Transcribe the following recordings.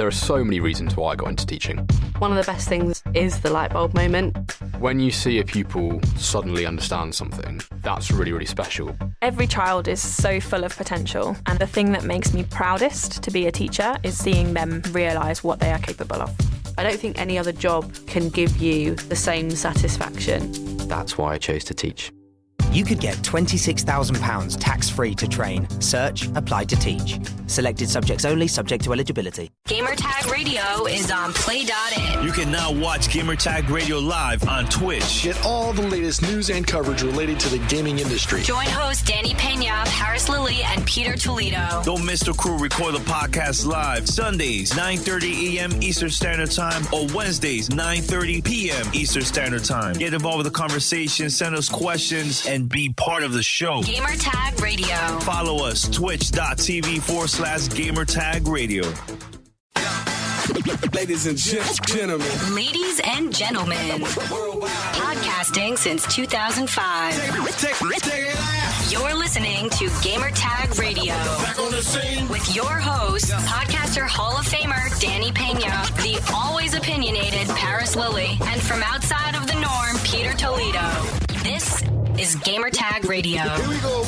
there are so many reasons why I got into teaching. One of the best things is the light bulb moment. When you see a pupil suddenly understand something, that's really, really special. Every child is so full of potential, and the thing that makes me proudest to be a teacher is seeing them realise what they are capable of. I don't think any other job can give you the same satisfaction. That's why I chose to teach. You could get £26,000 tax-free to train. Search Apply to Teach. Selected subjects only, subject to eligibility. Gamertag Radio is on play.in. You can now watch Gamertag Radio live on Twitch. Get all the latest news and coverage related to the gaming industry. Join hosts Danny Pena, Paris Lilly, and Peter Toledo. Don't miss the crew record the podcast live Sundays, 9:30 a.m. Eastern Standard Time, or Wednesdays, 9:30 p.m. Eastern Standard Time. Get involved with the conversation, send us questions, and be part of the show. Gamertag Radio. Follow us, twitch.tv/Gamertag Radio. Ladies and gentlemen. Ladies and gentlemen. Podcasting since 2005. You're listening to Gamertag Radio. With your host, podcaster Hall of Famer Danny Pena, the always opinionated Paris Lilly, and from outside of the norm, Peter Toledo. This is Gamertag Radio. Here we go.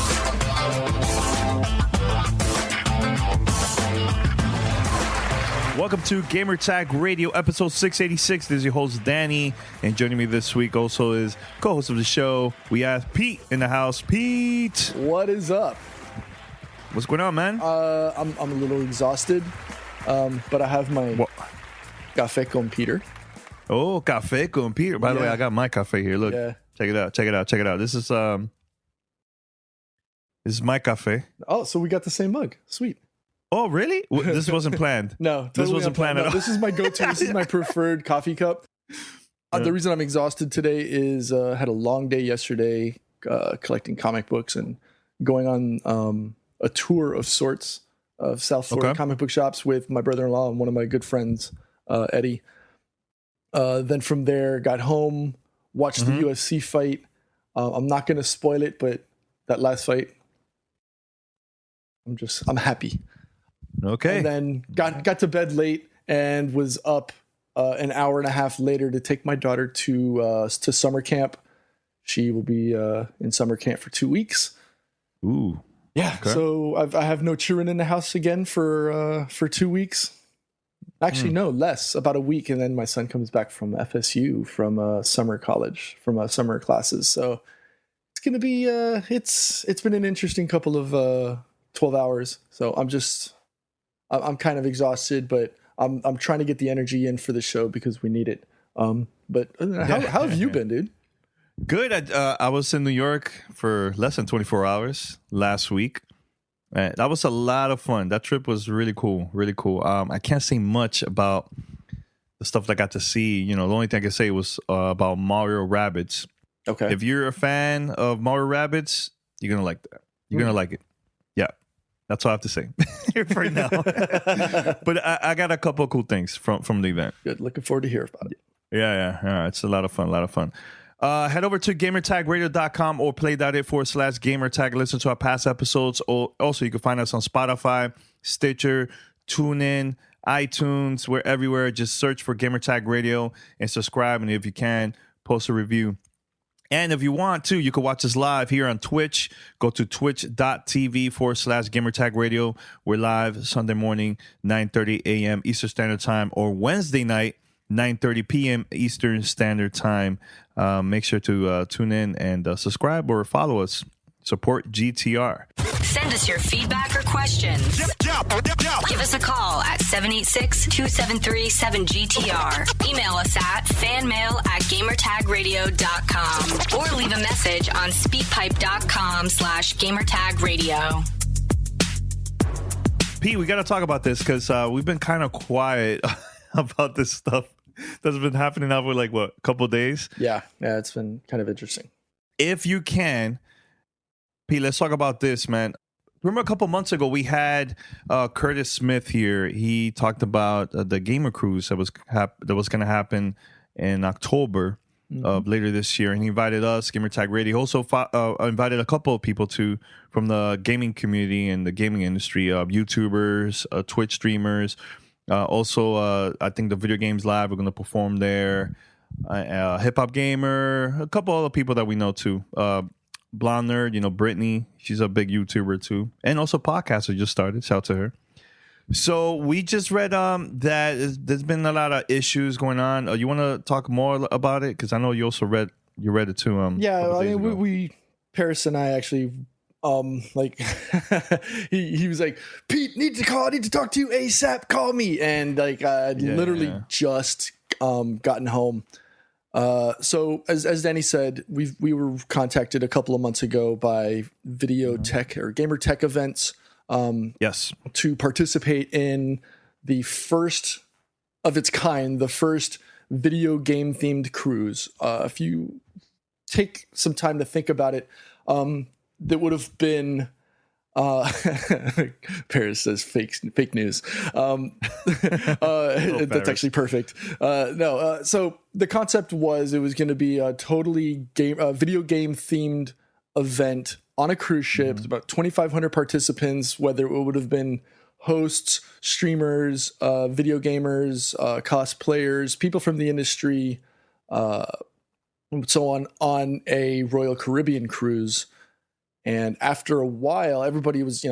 Welcome to Gamertag Radio, episode 686. This is your host, Danny. And joining me this week also is co-host of the show. We have Pete in the house. Pete! What is up? What's going on, man? I'm a little exhausted, but I have my café con Peter. Oh, café con Peter. By the way, I got my café here. Look, check it out. This is my café. Oh, so we got the same mug. Sweet. Oh, really? This wasn't planned. No, totally this wasn't planned at all. This is my go-to. This is my preferred coffee cup. The reason I'm exhausted today is I had a long day yesterday collecting comic books and going on a tour of sorts of South Florida comic book shops with my brother-in-law and one of my good friends, Eddie. Then from there, got home, watched the UFC fight. I'm not going to spoil it, but that last fight, I'm happy. Okay. And then got to bed late and was up an hour and a half later to take my daughter to summer camp. She will be in summer camp for 2 weeks. Ooh. Yeah. Okay. So I have no children in the house again for 2 weeks. Actually, no, less, about a week. And then my son comes back from FSU, from summer college, from summer classes. So it's going to be, it's been an interesting couple of 12 hours. So I'm kind of exhausted, but I'm trying to get the energy in for the show because we need it. But how have you been, dude? Good. I was in New York for less than 24 hours last week. That was a lot of fun. That trip was really cool. Really cool. I can't say much about the stuff that I got to see. You know, the only thing I can say was about Mario Rabbids. Okay. If you're a fan of Mario Rabbids, you're going to like that. You're going to like it. Yeah. That's all I have to say for now. But I got a couple of cool things from the event. Good. Looking forward to hear about it. Yeah. It's a lot of fun. Head over to gamertagradio.com or play.it/gamertag. Listen to our past episodes. Also, you can find us on Spotify, Stitcher, TuneIn, iTunes. We're everywhere. Just search for Gamertag Radio and subscribe. And if you can, post a review. And if you want to, you can watch us live here on Twitch. Go to twitch.tv/Gamertag Radio. We're live Sunday morning, 9:30 a.m. Eastern Standard Time, or Wednesday night, 9:30 p.m. Eastern Standard Time. Make sure to tune in and subscribe or follow us. Support GTR. Send us your feedback or questions. Give us a call at 786-273-7GTR. Email us at fanmail@gamertagradio.com or leave a message on speakpipe.com/gamertagradio. Pete, we got to talk about this because we've been kind of quiet about this stuff that's been happening now for a couple of days. Yeah, it's been kind of interesting. If you can, Pete, let's talk about this, man. Remember a couple months ago, we had Curtis Smith here. He talked about the Gamer Cruise that was going to happen in October of later this year. And he invited us, Gamertag Radio. He also invited a couple of people from the gaming community and the gaming industry, YouTubers, Twitch streamers, Also, I think the Video Games Lab, we're going to perform there. Hip Hop Gamer, a couple other people that we know too. Blonde Nerd, Brittany, she's a big YouTuber too. And also podcaster just started. Shout out to her. So we just read that there's been a lot of issues going on. You want to talk more about it? Because I know you also read it too. Yeah, I mean, we Paris and I actually he was like, Pete, need to talk to you ASAP, call me. And literally just gotten home. So as Danny said, we were contacted a couple of months ago by video tech or gamer tech events. Yes, to participate in the first of its kind, the first video game themed cruise. If you take some time to think about it, that would have been Paris says fake news. That's actually perfect. So the concept was it was going to be a totally video game themed event on a cruise ship, about 2,500 participants, whether it would have been hosts, streamers, video gamers, cosplayers, people from the industry, so on a Royal Caribbean cruise. And after a while, everybody was,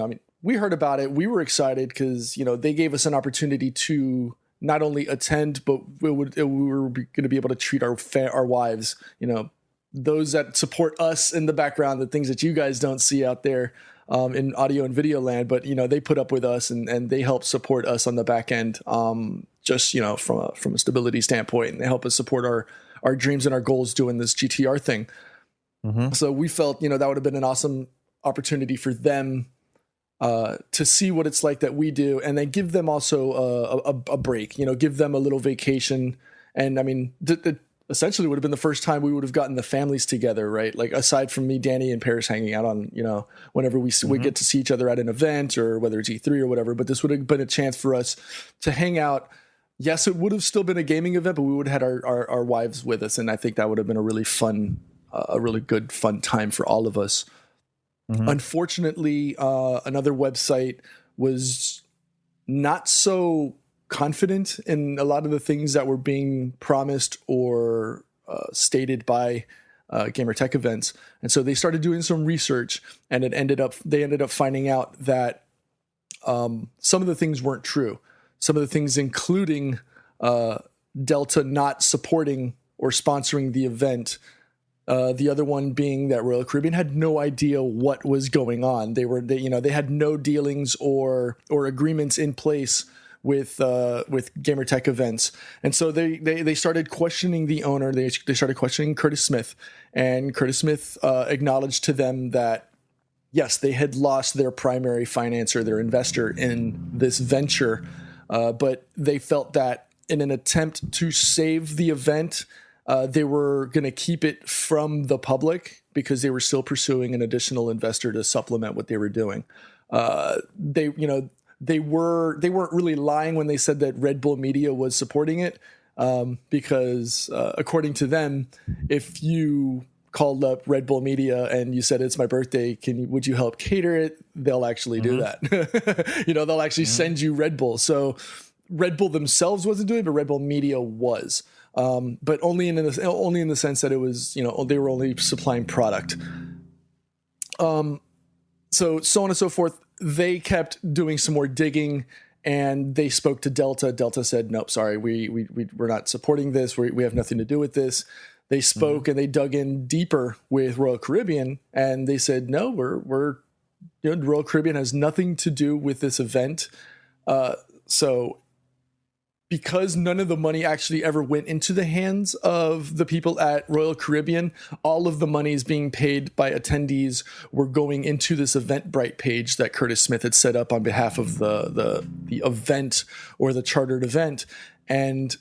we heard about it. We were excited because, they gave us an opportunity to not only attend, but we were going to be able to treat our wives, those that support us in the background, the things that you guys don't see out there in audio and video land, but they put up with us and they help support us on the back end, just from a stability standpoint, and they help us support our dreams and our goals doing this GTR thing. So we felt that would have been an awesome opportunity for them to see what it's like that we do, and then give them also a break, give them a little vacation. And I mean, essentially would have been the first time we would have gotten the families together, right? Like aside from me, Danny, and Paris hanging out on, whenever we get to see each other at an event or whether it's E3 or whatever, but this would have been a chance for us to hang out. Yes, it would have still been a gaming event, but we would have had our wives with us. And I think that would have been a really good fun time for all of us. Unfortunately, another website was not so confident in a lot of the things that were being promised or stated by gamer tech events, and so they started doing some research, and they ended up finding out that some of the things weren't true. Some of the things, including Delta not supporting or sponsoring the event. The other one being that Royal Caribbean had no idea what was going on. They had no dealings or agreements in place with gamer tech events, and so they started questioning the owner. They started questioning Curtis Smith, and Curtis Smith acknowledged to them that yes, they had lost their primary financer, their investor in this venture, but they felt that in an attempt to save the event, they were going to keep it from the public because they were still pursuing an additional investor to supplement what they were doing. They weren't really lying when they said that Red Bull Media was supporting it, because according to them, if you called up Red Bull Media and you said it's my birthday, would you help cater it? They'll actually do that. They'll actually send you Red Bull. So Red Bull themselves wasn't doing it, but Red Bull Media was, but only in the sense that it was they were only supplying product. So on and so forth. They kept doing some more digging, and they spoke to Delta. Delta said, "Nope, sorry, we're not supporting this. We have nothing to do with this." They spoke and they dug in deeper with Royal Caribbean, and they said, "No, we're Royal Caribbean has nothing to do with this event." So, because none of the money actually ever went into the hands of the people at Royal Caribbean, all of the monies being paid by attendees were going into this Eventbrite page that Curtis Smith had set up on behalf of the event or the chartered event. And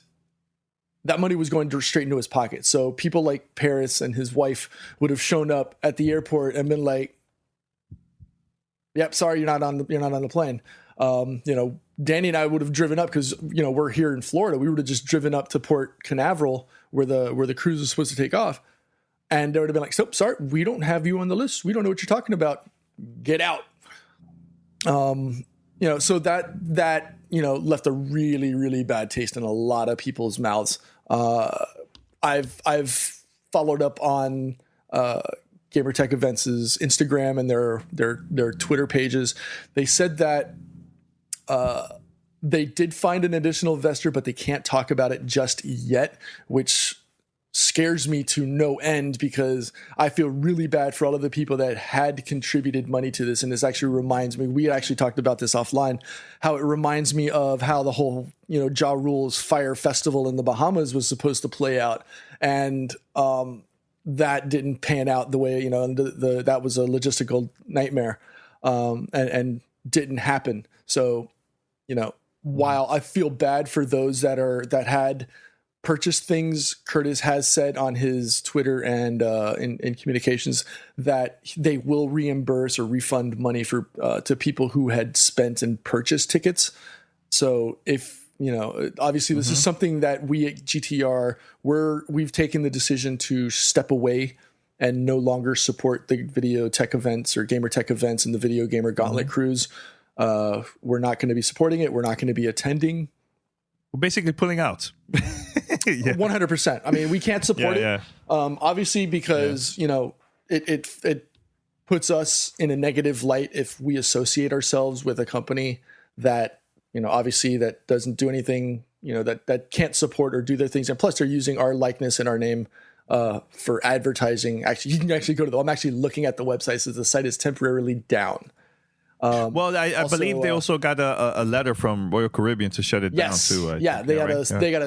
that money was going straight into his pocket. So people like Paris and his wife would have shown up at the airport and been like, "Yep, sorry, you're not on the plane." Danny and I would have driven up because, we're here in Florida. We would have just driven up to Port Canaveral where the cruise was supposed to take off. And they would have been like, "So, sorry, we don't have you on the list. We don't know what you're talking about. Get out." so that left a really, really bad taste in a lot of people's mouths. I've followed up on Gamertech Events' Instagram and their Twitter pages. They said that they did find an additional investor, but they can't talk about it just yet, which scares me to no end because I feel really bad for all of the people that had contributed money to this. And this actually reminds me, we actually talked about this offline, how it reminds me of how the whole, Ja Rule's Fire Festival in the Bahamas was supposed to play out. And that didn't pan out the way, that was a logistical nightmare and didn't happen. So, while I feel bad for those that had purchased things, Curtis has said on his Twitter and in communications that they will reimburse or refund money for to people who had spent and purchased tickets. So if obviously this is something that we at GTR we've taken the decision to step away and no longer support the video tech events or gamer tech events and the Video Gamer Gauntlet cruise. We're not going to be supporting it. We're not going to be attending. We're basically pulling out. 100%. I mean, we can't support it. Obviously, because it puts us in a negative light if we associate ourselves with a company that obviously that doesn't do anything, that can't support or do their things, and plus they're using our likeness and our name for advertising. Actually, you can actually go to I'm actually looking at the website, so the site is temporarily down. I believe they also got a letter from Royal Caribbean to shut it down too. They got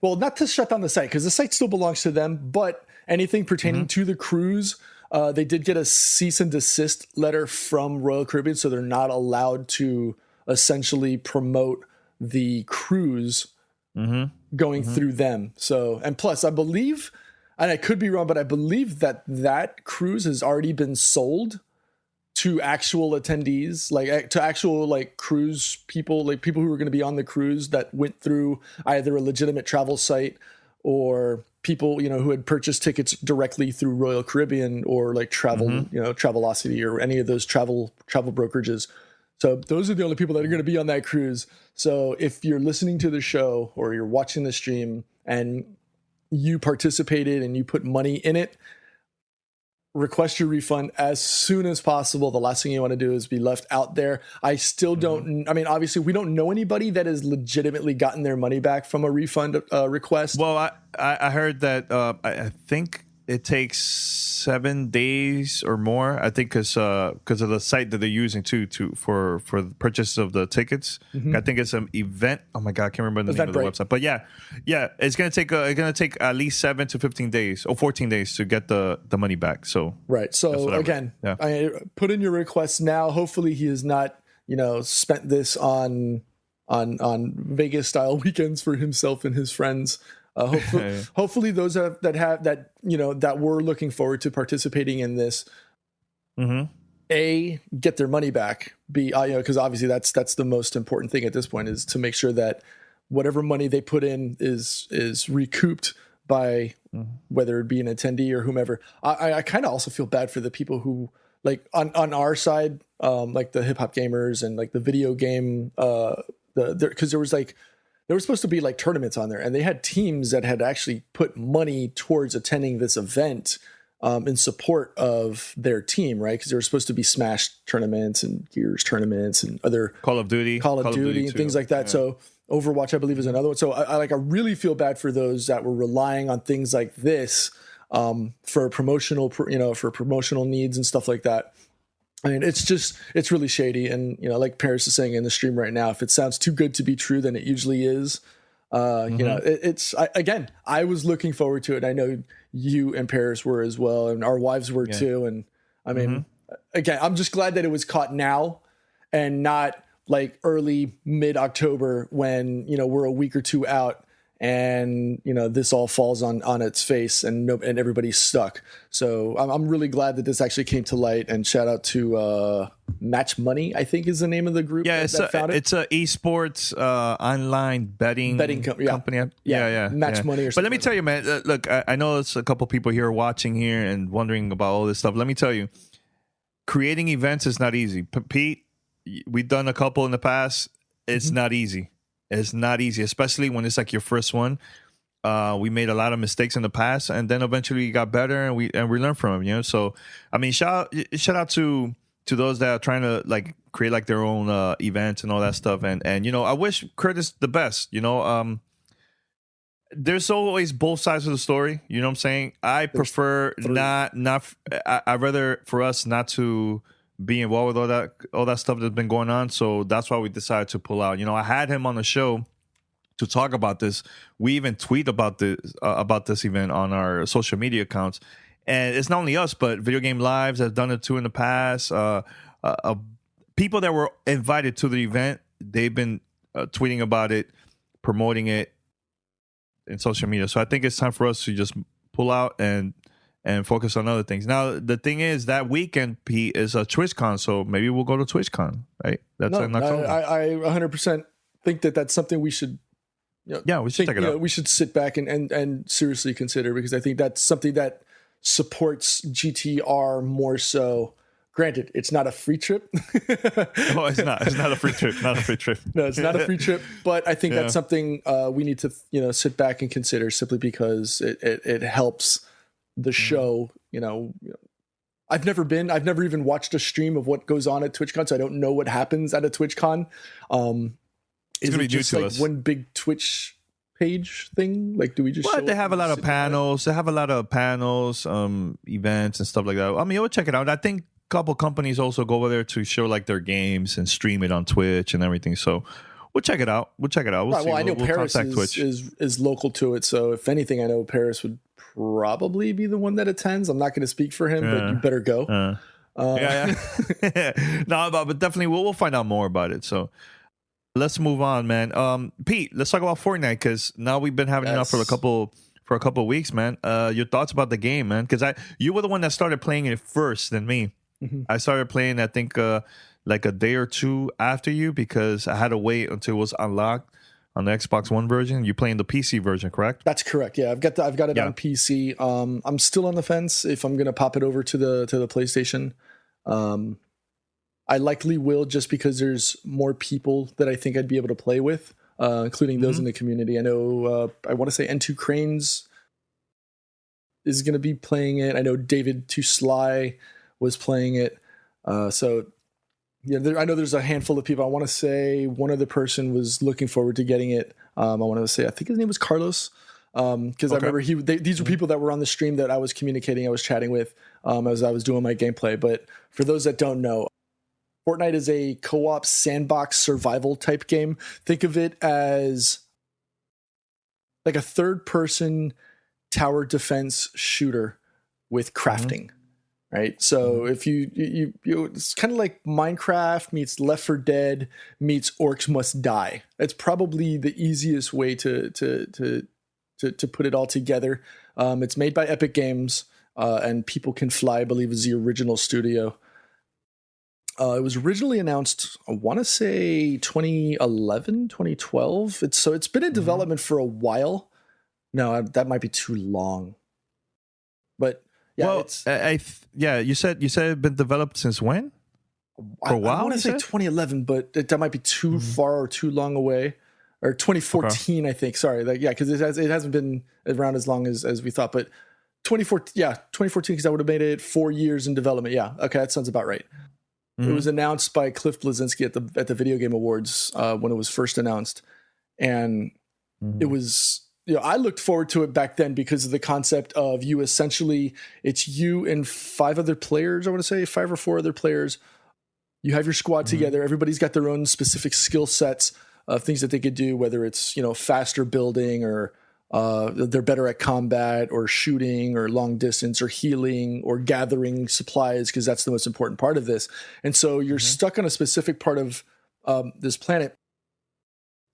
not to shut down the site because the site still belongs to them, but anything pertaining to the cruise, they did get a cease and desist letter from Royal Caribbean, so they're not allowed to essentially promote the cruise going through them. So, and plus I believe, and I could be wrong, but I believe that cruise has already been sold to actual attendees, like to actual cruise people, like people who were going to be on the cruise that went through either a legitimate travel site or people, who had purchased tickets directly through Royal Caribbean or travel, Travelocity or any of those travel brokerages. So those are the only people that are going to be on that cruise. So if you're listening to the show or you're watching the stream and you participated and you put money in it, request your refund as soon as possible. The last thing you want to do is be left out there. I still don't, I mean, obviously we don't know anybody that has legitimately gotten their money back from a refund request. Well, I heard that I think it takes 7 days or more. I think because of the site that they're using for the purchase of the tickets. I think it's an event. Oh my god, I can't remember the name of the website. But yeah, it's gonna take at least 7 to 15 days or 14 days to get the money back. So right. So again, put in your request now. Hopefully he has not spent this on Vegas style weekends for himself and his friends. Hopefully those that were looking forward to participating in this, A, get their money back. B, because obviously that's the most important thing at this point, is to make sure that whatever money they put in is recouped by whether it be an attendee or whomever. I kind of also feel bad for the people who on our side, like the hip hop gamers and the video game, because there were supposed to be tournaments on there, and they had teams that had actually put money towards attending this event in support of their team, right? Because there were supposed to be Smash tournaments and Gears tournaments and other Call of Duty and things like that. Yeah. So Overwatch, I believe, is another one. So I really feel bad for those that were relying on things like this for promotional needs and stuff like that. I mean, it's really shady. And, like Paris is saying in the stream right now, if it sounds too good to be true, then it usually is. I was looking forward to it. I know you and Paris were as well, and our wives were too. And I mean, again, I'm just glad that it was caught now and not early mid-October when, we're a week or two out and this all falls on its face and everybody's stuck. So I'm really glad that this actually came to light, and shout out to Match Money, I think is the name of the group. Yeah, that found it. It's a esports online betting company. Yeah. Match Money or something. But let me tell you, man, look, I know there's a couple people here watching here and wondering about all this stuff. Let me tell you, creating events is not easy. Pete, we've done a couple in the past. It's not easy. It's not easy, especially when it's like your first one. We made a lot of mistakes in the past, and then eventually we got better, and we learned from them. So, I mean, shout out to those that are trying to like create like their own events and all that stuff. And I wish Curtis the best. There's always both sides of the story. You know what I'm saying? I prefer I'd rather for us not to be involved with all that stuff that's been going on. So that's why we decided to pull out. I had him on the show to talk about this. We even tweet about this event on our social media accounts. And it's not only us, but Video Game Lives has done it too in the past. People that were invited to the event, they've been tweeting about it, promoting it in social media. So I think it's time for us to just pull out and focus on other things. Now, the thing is, that weekend, Pete, is a TwitchCon, so maybe we'll go to TwitchCon, right? That's in October. I 100% think that's something we should... we should check it out. We should sit back and seriously consider, because I think that's something that supports GTR more so. Granted, it's not a free trip. Oh, it's not. It's not a free trip. Not a free trip. No, it's not a free trip. But I think that's something we need to sit back and consider, simply because it helps the show. I've never even watched a stream of what goes on at TwitchCon, so I don't know what happens at a TwitchCon. Is it just like one big Twitch page thing? Like, do we just? Well, they have a lot of panels. They have a lot of panels, events and stuff like that. I mean, we'll check it out. I think a couple companies also go over there to show like their games and stream it on Twitch and everything. So we'll check it out. We'll see. Well, I know Paris is local to it, so if anything, I know Paris would probably be the one that attends. I'm not going to speak for him, but you better go. No, but definitely we'll find out more about it. So. Let's move on, man. Pete, let's talk about Fortnite, because now we've been having it up for a couple of weeks, man. Your thoughts about the game, man? Because you were the one that started playing it first than me. Mm-hmm. I started playing, I think, like a day or two after you, because I had to wait until it was unlocked on the Xbox One version. You're playing the PC version, correct? That's correct. Yeah, I've got it on PC. I'm still on the fence if I'm gonna pop it over to the PlayStation. I likely will, just because there's more people that I think I'd be able to play with, including those in the community. I know, I want to say N2 Cranes is going to be playing it. I know David Too Sly was playing it. So, I know there's a handful of people. I want to say one other person was looking forward to getting it. I want to say, I think his name was Carlos. Because I remember these were people that were on the stream that I was communicating, I was chatting with as I was doing my gameplay. But for those that don't know, Fortnite is a co-op sandbox survival type game. Think of it as like a third-person tower defense shooter with crafting, right? So if you it's kind of like Minecraft meets Left 4 Dead meets Orcs Must Die. That's probably the easiest way to put it all together. It's made by Epic Games, and People Can Fly, I believe, is the original studio. It was originally announced, I want to say 2011, 2012. It's been in development for a while. No, that might be too long. But yeah, you said it's been developed since when? For a while. I want to say 2011, but that might be too far or too long away. Or 2014, I think. Sorry, because it hasn't been around as long as we thought. But 2014, because I would have made it 4 years in development. Yeah, okay, that sounds about right. It was announced by Cliff Bleszinski at the Video Game Awards when it was first announced, and it was I looked forward to it back then because of the concept of it's you and 5 other players. I want to say 5 or 4 other players. You have your squad together. Everybody's got their own specific skill sets of things that they could do, whether it's faster building or they're better at combat or shooting or long distance or healing or gathering supplies, because that's the most important part of this. And so you're stuck on a specific part of this planet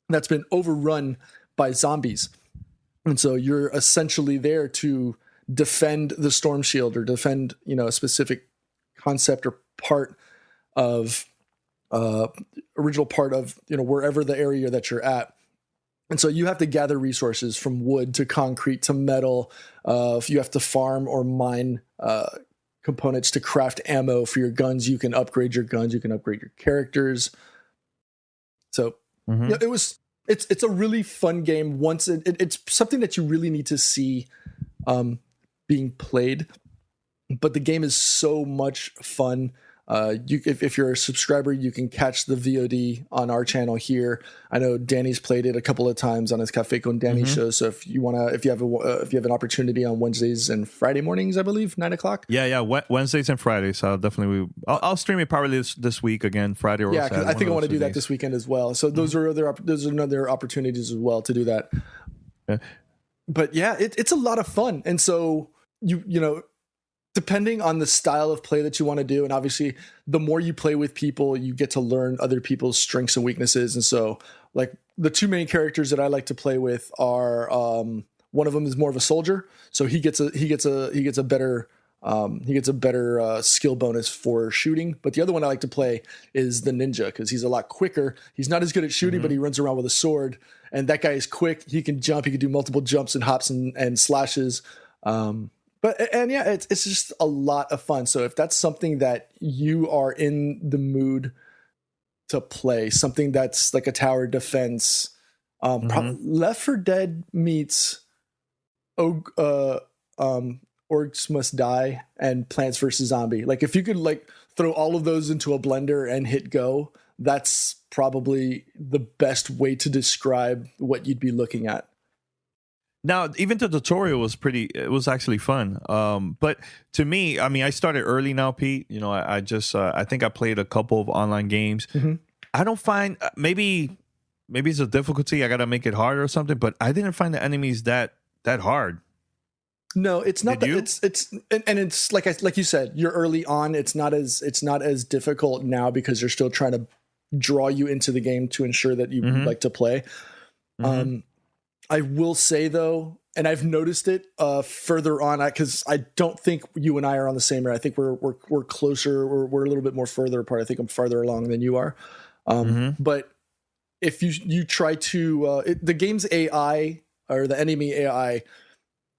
that's been overrun by zombies. And so you're essentially there to defend the storm shield or defend, a specific concept or part of original part of, wherever the area that you're at. And so you have to gather resources from wood to concrete to metal. You have to farm or mine components to craft ammo for your guns. You can upgrade your guns. You can upgrade your characters. So yeah, it's a really fun game. Once it's something that you really need to see being played, but the game is so much fun. If you're a subscriber, you can catch the VOD on our channel here. I know Danny's played it a couple of times on his Cafe con Danny show. So if you have an opportunity on Wednesdays and Friday mornings, I believe 9:00. Yeah. Wednesdays and Fridays. I'll stream it probably this week again, Friday or Saturday. I think I want to do that this weekend as well. So those are other opportunities as well to do that. Yeah. But yeah, it's a lot of fun, and so you know. Depending on the style of play that you want to do, and obviously the more you play with people, you get to learn other people's strengths and weaknesses. And so, like, the two main characters that I like to play with are one of them is more of a soldier, so he gets a better skill bonus for shooting. But the other one I like to play is the ninja, because he's a lot quicker. He's not as good at shooting, but he runs around with a sword, and that guy is quick. He can jump. He can do multiple jumps and hops and slashes. It's just a lot of fun. So if that's something that you are in the mood to play, something that's like a tower defense, Left 4 Dead meets Orcs Must Die and Plants vs. Zombie. Like, if you could like throw all of those into a blender and hit go, that's probably the best way to describe what you'd be looking at. Now, even the tutorial was actually fun. But to me, I mean, I started early now, Pete. You know, I think I played a couple of online games. I don't find, maybe it's a difficulty. I got to make it harder or something, but I didn't find the enemies that hard. No, it's not. It's like you said, you're early on. It's not as difficult now because they're still trying to draw you into the game to ensure that you like to play. I will say though, and I've noticed it further on, because I don't think you and I are on the same area. I think we're closer. We're a little bit more further apart. I think I'm farther along than you are. But if you try to the game's AI or the enemy AI,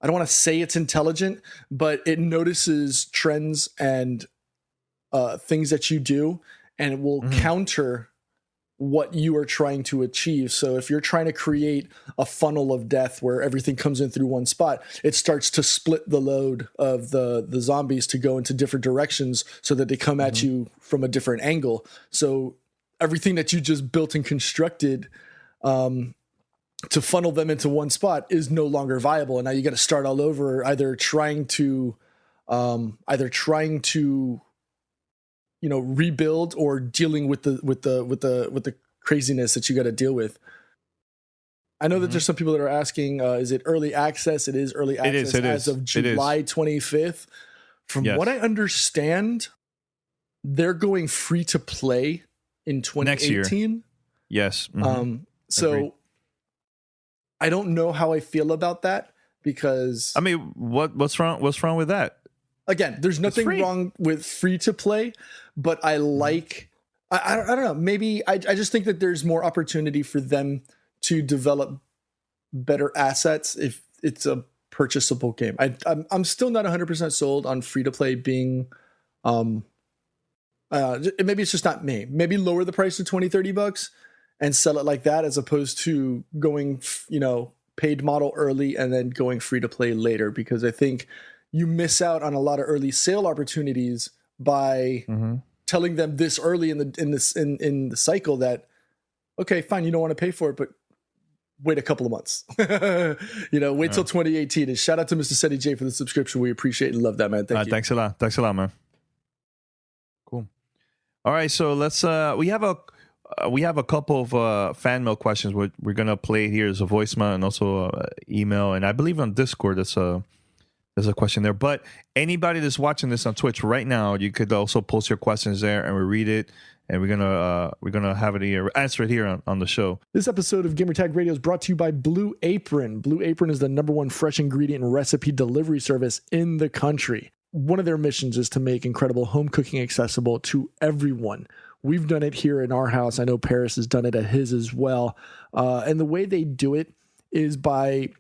I don't want to say it's intelligent, but it notices trends and things that you do, and it will counter what you are trying to achieve. So if you're trying to create a funnel of death where everything comes in through one spot, it starts to split the load of the zombies to go into different directions so that they come at you from a different angle. So everything that you just built and constructed to funnel them into one spot is no longer viable. And now you got to start all over, either trying to rebuild or dealing with the craziness that you got to deal with. I know that there's some people that are asking, is it early access? It is early access as of July 25th. From what I understand, they're going free to play in 2018. Next year. Yes. So agreed. I don't know how I feel about that, because I mean, what's wrong with that? Again, there's nothing wrong with free to play, but I like, I don't know, maybe I just think that there's more opportunity for them to develop better assets if it's a purchasable game. I'm still not 100% sold on free to play being, maybe it's just not me. Maybe lower the price to $20-$30 and sell it like that, as opposed to going, paid model early and then going free to play later, because I think you miss out on a lot of early sale opportunities by telling them this early in the cycle that, okay, fine, you don't want to pay for it, but wait a couple of months. Wait till 2018. And shout out to Mr. Seti J for the subscription. We appreciate and love that, man. Thank you. Thanks a lot, man. Cool. All right, so let's. We have a couple of fan mail questions. We're gonna play here as a voicemail and also email, and I believe on Discord there's a question there. But anybody that's watching this on Twitch right now, you could also post your questions there, and we read it, and we're gonna have it here, answer it here on the show. This episode of Gamertag Radio is brought to you by Blue Apron. Blue Apron is the #1 fresh ingredient and recipe delivery service in the country. One of their missions is to make incredible home cooking accessible to everyone. We've done it here in our house. I know Paris has done it at his as well. And the way they do it is by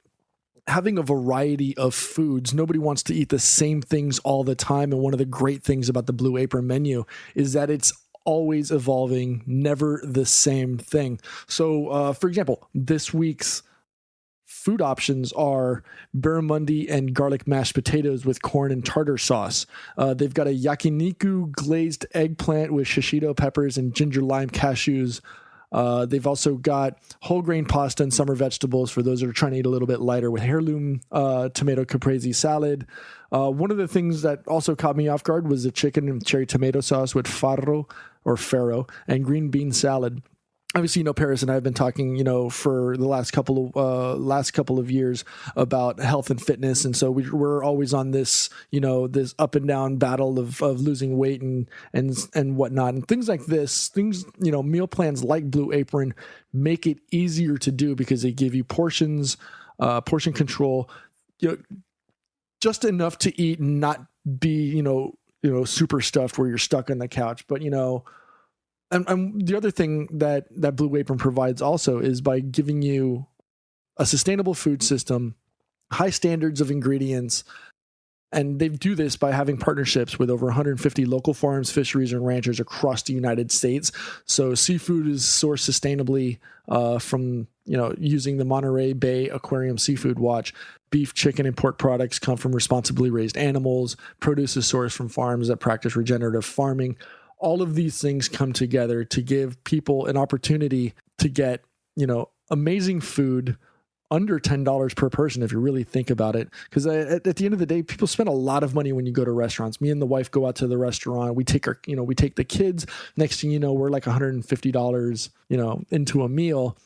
having a variety of foods. Nobody wants to eat the same things all the time. And one of the great things about the Blue Apron menu is that it's always evolving, never the same thing. So, for example, this week's food options are barramundi and garlic mashed potatoes with corn and tartar sauce. They've got a yakiniku glazed eggplant with shishito peppers and ginger lime cashews. They've also got whole grain pasta and summer vegetables for those that are trying to eat a little bit lighter, with heirloom tomato caprese salad. One of the things that also caught me off guard was the chicken and cherry tomato sauce with farro and green bean salad. Obviously, Paris and I have been talking, for the last couple of years about health and fitness, and so we're always on this, this up and down battle of losing weight and whatnot, and things like this. Meal plans like Blue Apron make it easier to do because they give you portion control, just enough to eat and not be, super stuffed where you're stuck on the couch, but And the other thing that Blue Apron provides also is by giving you a sustainable food system, high standards of ingredients, and they do this by having partnerships with over 150 local farms, fisheries, and ranchers across the United States. So seafood is sourced sustainably from using the Monterey Bay Aquarium Seafood Watch. Beef, chicken, and pork products come from responsibly raised animals. Produce is sourced from farms that practice regenerative farming. All of these things come together to give people an opportunity to get, amazing food under $10 per person, if you really think about it. Because at the end of the day, people spend a lot of money when you go to restaurants. Me and the wife go out to the restaurant. We take we take the kids. Next thing you know, we're like $150, into a meal.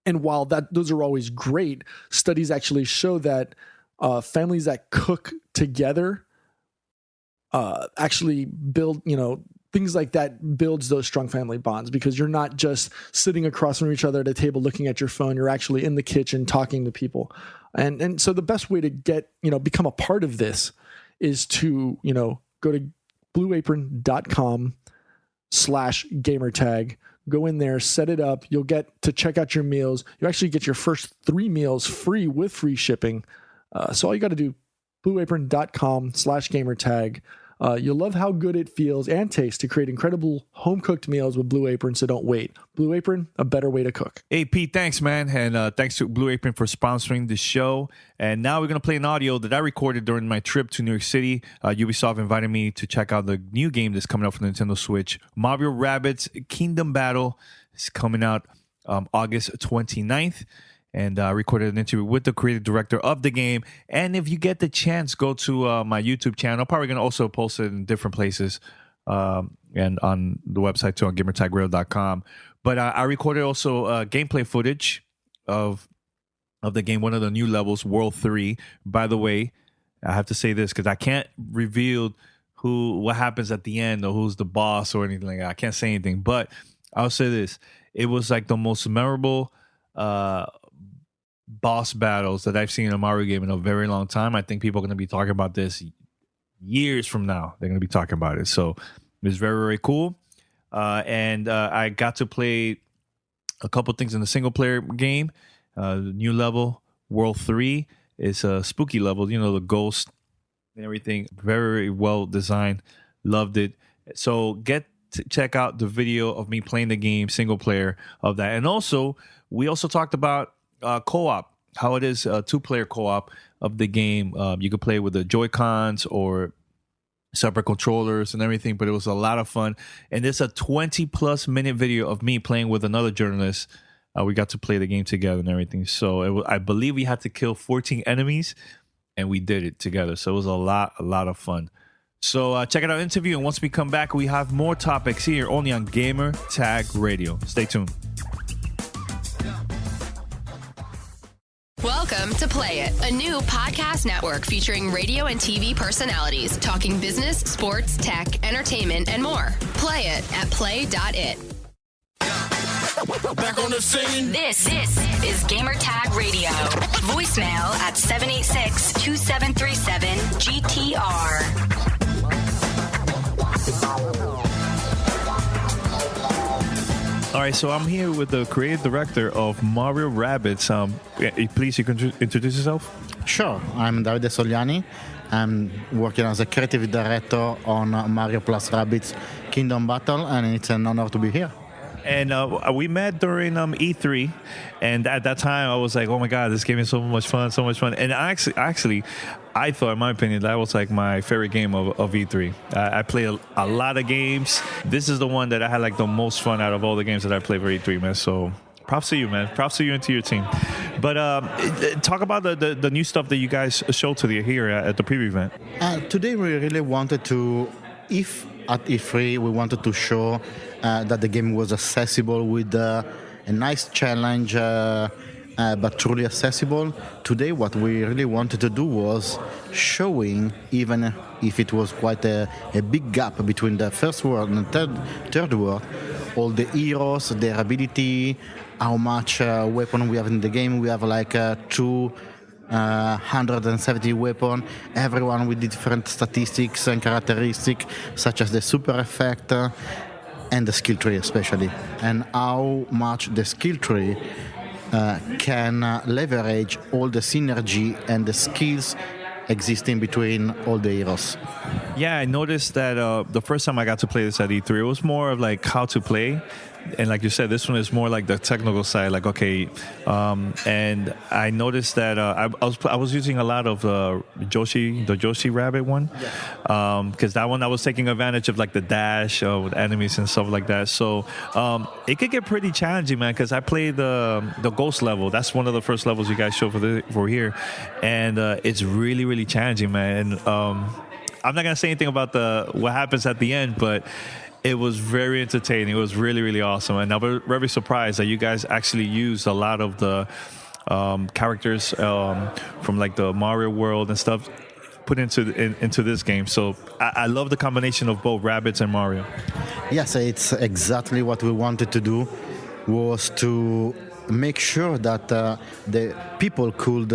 And while those are always great, studies actually show that families that cook together actually build, things like that builds those strong family bonds, because you're not just sitting across from each other at a table looking at your phone. You're actually in the kitchen talking to people. And so the best way to get, become a part of this is to, go to blueapron.com/gamertag, go in there, set it up. You'll get to check out your meals. You actually get your first 3 meals free with free shipping. So all you got to do, blueapron.com/gamertag. You'll love how good it feels and tastes to create incredible home-cooked meals with Blue Apron, so don't wait. Blue Apron, a better way to cook. Hey, Pete, thanks, man. And thanks to Blue Apron for sponsoring the show. And now we're going to play an audio that I recorded during my trip to New York City. Ubisoft invited me to check out the new game that's coming out for the Nintendo Switch. Mario Rabbids Kingdom Battle is coming out August 29th. And I recorded an interview with the creative director of the game. And if you get the chance, go to my YouTube channel. Probably going to also post it in different places and on the website too, on gamertagradio.com. But I recorded also gameplay footage of the game, one of the new levels, World 3. By the way, I have to say this because I can't reveal what happens at the end or who's the boss or anything like that. I can't say anything. But I'll say this. It was like the most memorable boss battles that I've seen in a Mario game in a very long time. I think people are going to be talking about this years from now. They're going to be talking about it. So it's very, very cool. And I got to play a couple things in the single player game. The new level, World 3, is a spooky level. The ghost and everything. Very, very well designed. Loved it. So get to check out the video of me playing the game, single player of that. And also, we also talked about co-op, how it is a 2-player co-op of the game. You could play with the Joy-Cons or separate controllers and everything, but it was a lot of fun. And it's a 20-plus minute video of me playing with another journalist. We got to play the game together and everything. So I believe we had to kill 14 enemies, and we did it together. So it was a lot of fun. So check out our interview, and once we come back, we have more topics here only on Gamer Tag Radio. Stay tuned. Welcome to Play It, a new podcast network featuring radio and TV personalities talking business, sports, tech, entertainment, and more. Play it at play.it. Back on the scene. This is Gamer Tag Radio. Voicemail at 786-2737-GTR. All right, so I'm here with the creative director of Mario Rabbids. Please, you can introduce yourself? Sure. I'm Davide Soliani. I'm working as a creative director on Mario plus Rabbids Kingdom Battle, and it's an honor to be here. And we met during E3, and at that time I was like, "Oh my God, this game is so much fun!" And actually, I thought, in my opinion, that was like my favorite game of E3. I played a lot of games. This is the one that I had like the most fun out of all the games that I played for E3, man. So props to you, man. Props to you and to your team. But talk about the new stuff that you guys showed here at the preview event. Today we really wanted to, at E3 we wanted to show that the game was accessible with a nice challenge, but truly accessible. Today what we really wanted to do was showing, even if it was quite a big gap between the first world and the third world, all the heroes, their ability, how much weapon we have in the game. We have like 270 weapons, everyone with different statistics and characteristics, such as the super effect and the skill tree especially, and how much the skill tree can leverage all the synergy and the skills existing between all the heroes. Yeah, I noticed that the first time I got to play this at E3, it was more of like how to play. And like you said, this one is more like the technical side. Like, okay, and I noticed that I was using a lot of the Joshi Rabbit one, because that one I was taking advantage of like the dash with enemies and stuff like that. So it could get pretty challenging, man. Because I played the ghost level. That's one of the first levels you guys show for here, and it's really, really challenging, man. And I'm not gonna say anything about what happens at the end, but it was very entertaining. It was really, really awesome. And I was very surprised that you guys actually used a lot of the characters from like the Mario world and stuff put into this game. So I love the combination of both Rabbids and Mario. Yes, it's exactly what we wanted to do, was to make sure that the people could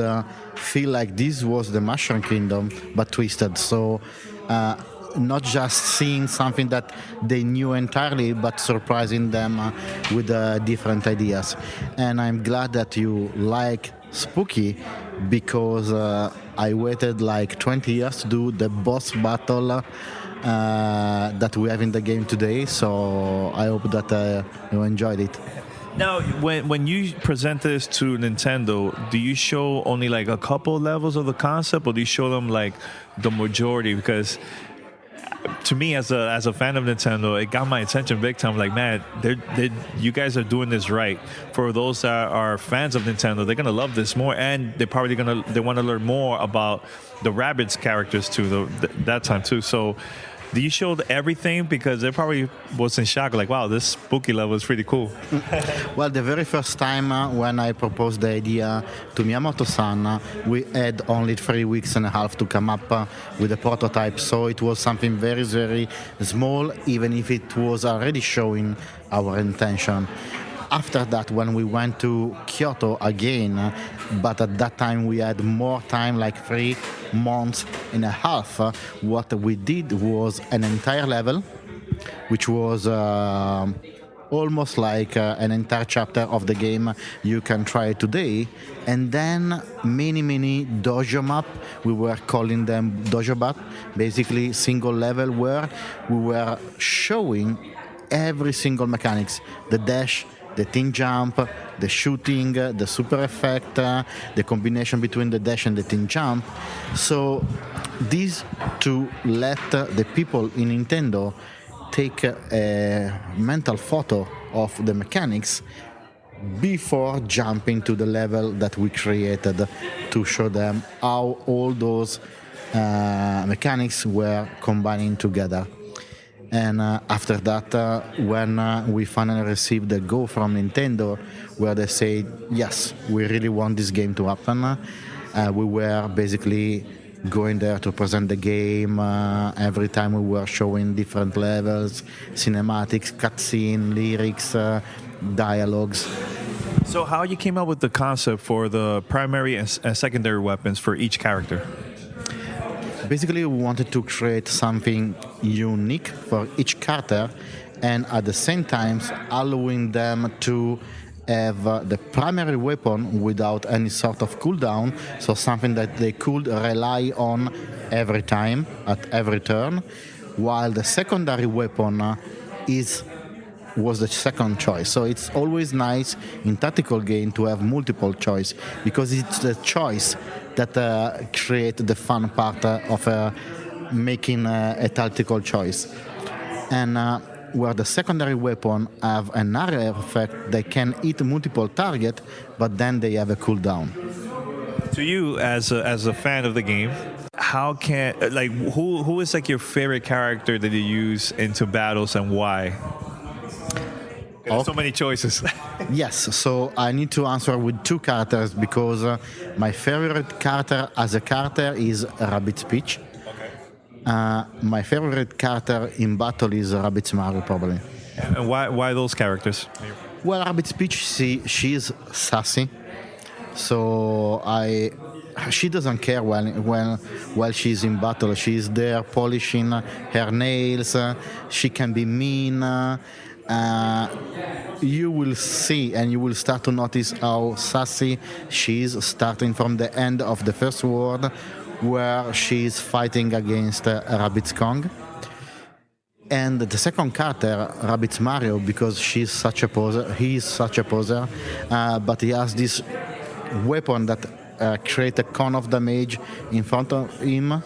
feel like this was the Mushroom Kingdom, but twisted. So not just seeing something that they knew entirely, but surprising them with different ideas. And I'm glad that you like Spooky, because I waited like 20 years to do the boss battle that we have in the game today. So I hope that you enjoyed it. Now, when you present this to Nintendo, do you show only like a couple levels of the concept, or do you show them like the majority? Because to me, as a fan of Nintendo, it got my attention big time. Like, man, you guys are doing this right. For those that are fans of Nintendo, they're gonna love this more, and they want to learn more about the Rabbids characters too. That time too. So, do you show everything? Because they probably was in shock, like, wow, this Spooky level is pretty cool. Well, the very first time when I proposed the idea to Miyamoto-san, we had only 3 weeks and a half to come up with a prototype. So it was something very, very small, even if it was already showing our intention. After that, when we went to Kyoto again, but at that time we had more time, like 3 months and a half, what we did was an entire level, which was almost like an entire chapter of the game. You can try it today. And then many dojo map, we were calling them dojo map, basically single level, where we were showing every single mechanics, the dash, the tin jump, the shooting, the super effect, the combination between the dash and the tin jump. So this to let the people in Nintendo take a mental photo of the mechanics before jumping to the level that we created, to show them how all those mechanics were combining together. And after that, when we finally received the go from Nintendo, where they said, yes, we really want this game to happen, we were basically going there to present the game. Every time we were showing different levels, cinematics, cutscene, lyrics, dialogues. So how you came up with the concept for the primary and secondary weapons for each character? Basically, we wanted to create something unique for each character, and at the same time allowing them to have the primary weapon without any sort of cooldown, so something that they could rely on every time, at every turn, while the secondary weapon was the second choice. So it's always nice in tactical game to have multiple choice, because it's the choice that create the fun part of making a tactical choice. And where the secondary weapon have an area effect, they can hit multiple target, but then they have a cooldown. To you, as a fan of the game, how can who is like your favorite character that you use into battles and why? There's so many choices. Yes, so I need to answer with two characters, because my favorite character as a character is Rabbids Peach. Okay. My favorite character in battle is Rabbids Mario, probably. And why those characters? Well, Rabbids Peach, she's sassy, so she doesn't care while she's in battle. She's there polishing her nails. She can be mean. You will see and you will start to notice how sassy she is, starting from the end of the first world, where she is fighting against Rabbids Kong. And the second character, Rabbids Mario, because he is such a poser, but he has this weapon that creates a cone of damage in front of him,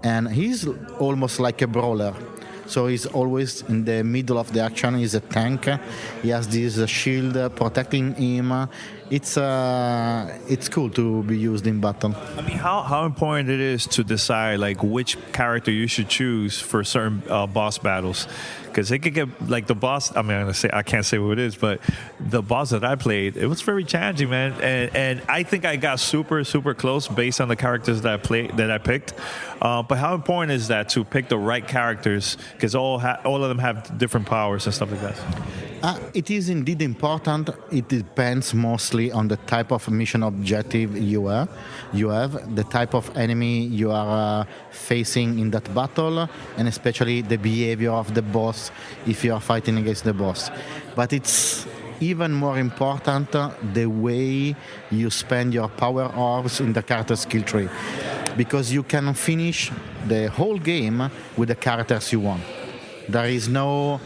and he's almost like a brawler. So he's always in the middle of the action. He's a tank. He has this shield protecting him. It's cool to be used in battle. I mean, how important it is to decide like which character you should choose for certain boss battles, because it could get like the boss. I mean, I can't say what it is, but the boss that I played, it was very challenging, man. And I think I got super close based on the characters that I picked. But how important is that to pick the right characters? Because all of them have different powers and stuff like that. It is indeed important. It depends mostly on the type of mission objective you have, the type of enemy you are facing in that battle, and especially the behavior of the boss if you are fighting against the boss. But it's even more important the way you spend your power orbs in the character skill tree, because you can finish the whole game with the characters you want. There is no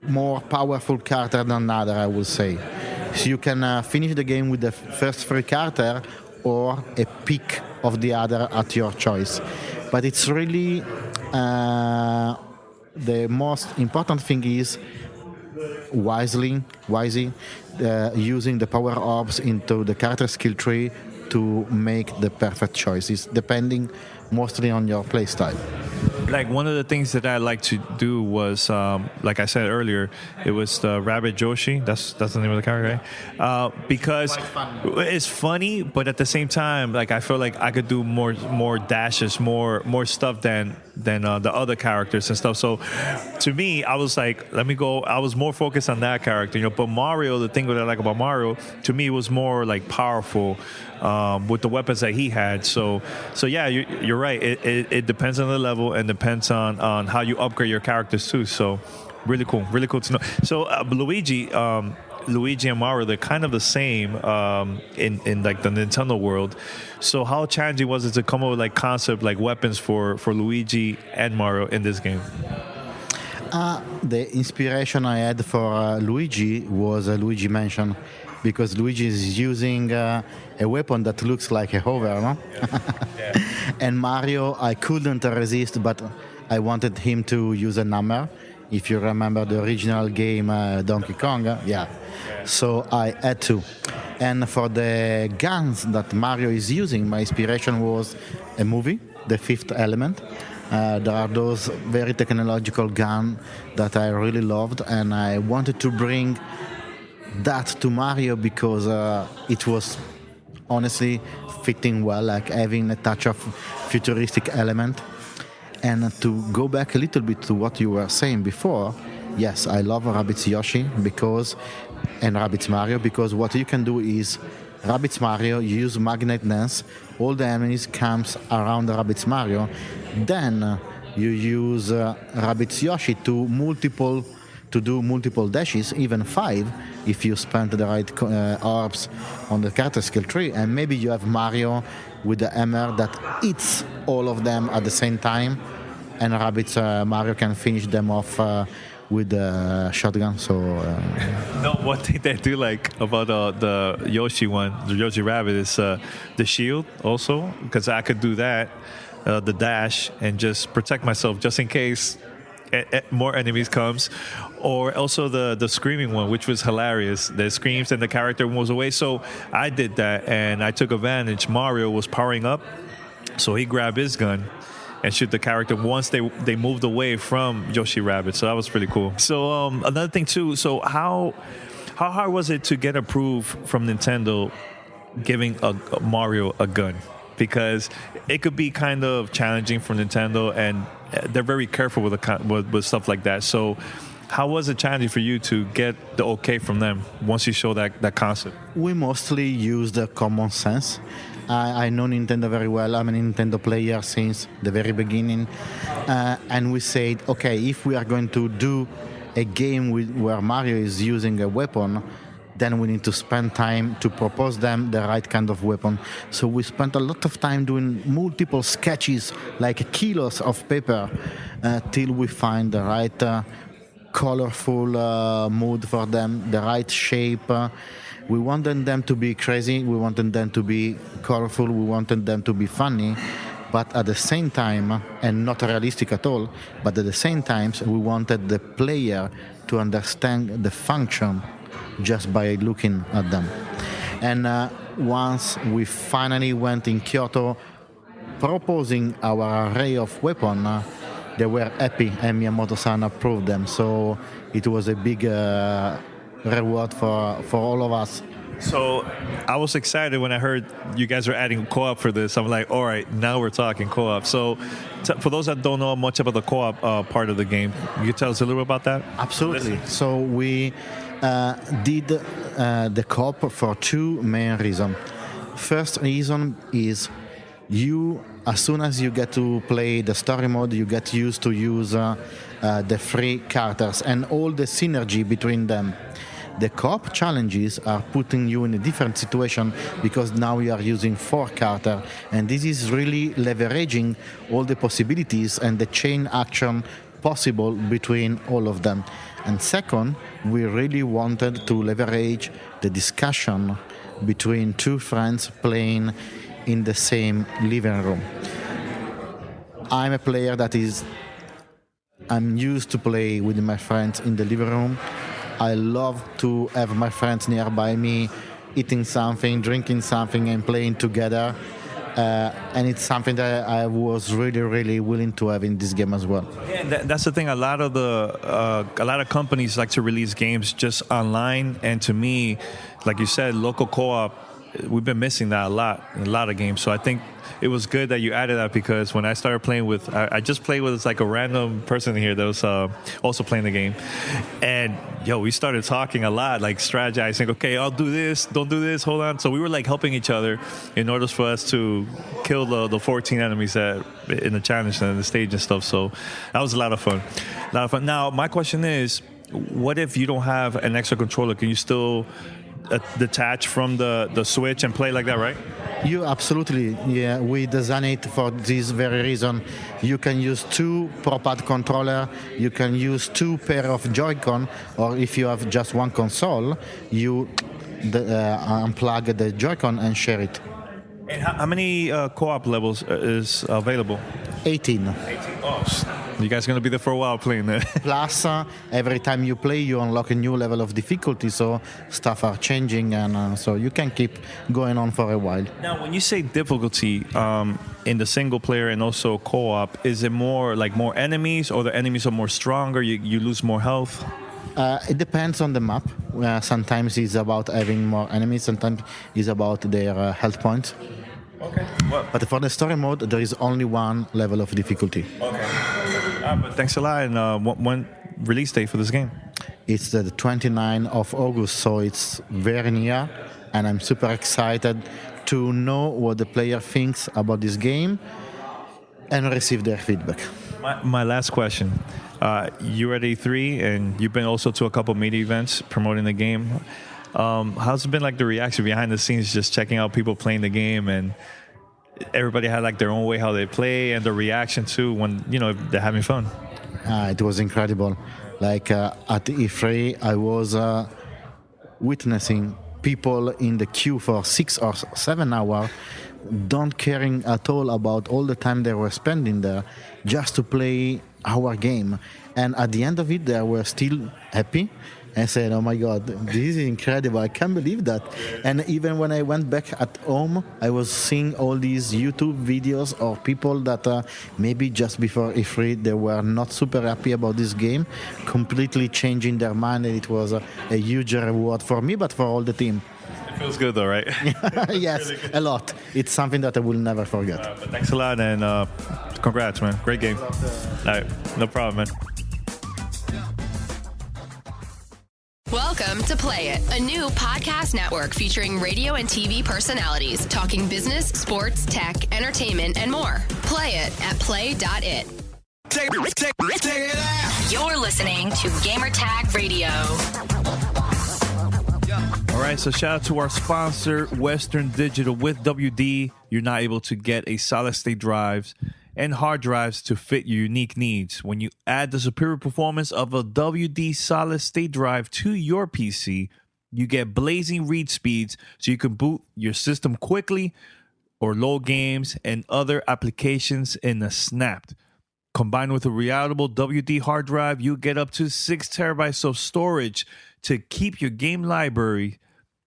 more powerful character than another, I would say. So you can finish the game with the first three character or a pick of the other at your choice. But it's really the most important thing is wisely using the power orbs into the character skill tree to make the perfect choices, depending mostly on your playstyle. Like one of the things that I like to do was, like I said earlier, it was the Rabbid Joshi. That's the name of the character, right? Because it's funny, but at the same time, like I feel like I could do more dashes, more stuff than the other characters and stuff. So to me, I was like, let me go. I was more focused on that character, But Mario, the thing that I like about Mario, to me, was more like powerful with the weapons that he had. So yeah, you're right. It depends on the level and depends on how you upgrade your characters too. So really cool to know. So Luigi and Mario, they're kind of the same in like the Nintendo world. So how challenging was it to come up with like concept like weapons for Luigi and Mario in this game? The inspiration I had for Luigi was a Luigi Mansion, because Luigi is using a weapon that looks like a hover, no? Yeah. And Mario, I couldn't resist, but I wanted him to use a hammer. If you remember the original game, Donkey Kong, yeah. So I had to. And for the guns that Mario is using, my inspiration was a movie, The Fifth Element. There are those very technological guns that I really loved, and I wanted to bring that to Mario because it was honestly fitting well, like having a touch of futuristic element. And to go back a little bit to what you were saying before, yes, I love Rabbids Yoshi and Rabbids Mario, because what you can do is Rabbids Mario, you use magnet dance, all the enemies comes around Rabbids Mario, then you use Rabbids Yoshi to do multiple dashes, even 5, if you spend the right orbs on the character skill tree. And maybe you have Mario with the hammer that hits all of them at the same time, and Mario can finish them off with the shotgun. So no, one thing that I do like about the Yoshi one, the Yoshi Rabbit, is the shield also, because I could do that, the dash, and just protect myself just in case more enemies comes. Or also the screaming one, which was hilarious. The screams and the character moves away. So I did that, and I took advantage. Mario was powering up, so he grabbed his gun and shoot the character once they moved away from Yoshi Rabbit. So that was pretty cool. So another thing too, so how hard was it to get approved from Nintendo giving a Mario a gun? Because it could be kind of challenging for Nintendo, and they're very careful with stuff like that. So how was it challenging for you to get the okay from them once you show that concept? We mostly use the common sense. I know Nintendo very well. I'm a Nintendo player since the very beginning. And we said, okay, if we are going to do a game where Mario is using a weapon, then we need to spend time to propose them the right kind of weapon. So we spent a lot of time doing multiple sketches, like kilos of paper, till we find the right colorful mood for them, the right shape. We wanted them to be crazy, we wanted them to be colorful, we wanted them to be funny, but at the same time, and not realistic at all, but at the same time, we wanted the player to understand the function just by looking at them. And once we finally went in Kyoto proposing our array of weapons, they were happy, and Miyamoto-san approved them. So it was a big reward for all of us. So I was excited when I heard you guys were adding co-op for this. I'm like, all right, now we're talking co-op. So for those that don't know much about the co-op part of the game, you can tell us a little bit about that? Absolutely. So we did the co-op for 2 main reasons. First reason is as soon as you get to play the story mode, you get used to use the 3 characters and all the synergy between them. The co-op challenges are putting you in a different situation because now you are using 4 characters, and this is really leveraging all the possibilities and the chain action possible between all of them. And second, we really wanted to leverage the discussion between 2 friends playing in the same living room. I'm a player I'm used to play with my friends in the living room. I love to have my friends nearby me, eating something, drinking something, and playing together. And it's something that I was really, really willing to have in this game as well. Yeah, that's the thing. A lot of companies like to release games just online, and to me, like you said, local co-op, we've been missing that a lot in a lot of games. So I think it was good that you added that, because when I started playing with, I just played with like a random person here that was also playing the game, and we started talking a lot, like strategizing. Okay, I'll do this, don't do this, hold on. So we were like helping each other in order for us to kill the 14 enemies in the challenge and the stage and stuff. So that was a lot of fun. Now my question is, what if you don't have an extra controller? Can you still detach from the Switch and play like that, right? You absolutely, yeah. We designed it for this very reason. You can use 2 ProPad controller, you can use 2 pair of Joy-Con, or if you have just one console, you unplug the Joy-Con and share it. And how many co-op levels is available? 18. Oh, you guys are going to be there for a while playing that. Plus, every time you play, you unlock a new level of difficulty, so stuff are changing, and so you can keep going on for a while. Now, when you say difficulty in the single player and also co-op, is it more like more enemies, or the enemies are more stronger, you lose more health? It depends on the map. Sometimes it's about having more enemies, sometimes it's about their health points. Okay. Well, but for the story mode, there is only 1 level of difficulty. Okay. But thanks a lot. And when release date for this game? It's the 29th of August, so it's very near. And I'm super excited to know what the player thinks about this game and receive their feedback. My last question. You're at E3, and you've been also to a couple media events promoting the game. How's it been like the reaction behind the scenes, just checking out people playing the game, and everybody had like their own way how they play, and the reaction too when they're having fun? It was incredible. Like at E3, I was witnessing people in the queue for 6 or 7 hours, don't caring at all about all the time they were spending there just to play our game. And at the end of it, they were still happy and said, oh my God, this is incredible. I can't believe that. And even when I went back at home, I was seeing all these YouTube videos of people that maybe just before E3, they were not super happy about this game, completely changing their mind. And it was a huge reward for me, but for all the team. It feels good though, right? Yes, really a lot. It's something that I will never forget. But thanks a lot, and congrats, man. Great game. All right, no problem, man. Welcome to Play It, a new podcast network featuring radio and TV personalities talking business, sports, tech, entertainment, and more. Play it at play.it. You're listening to Gamertag Radio. All right, so shout out to our sponsor, Western Digital. With WD, you're not able to get a solid-state drives and hard drives to fit your unique needs. When you add the superior performance of a WD solid-state drive to your PC, you get blazing read speeds so you can boot your system quickly or load games and other applications in a snap. Combined with a reliable WD hard drive, you get up to 6 terabytes of storage to keep your game library,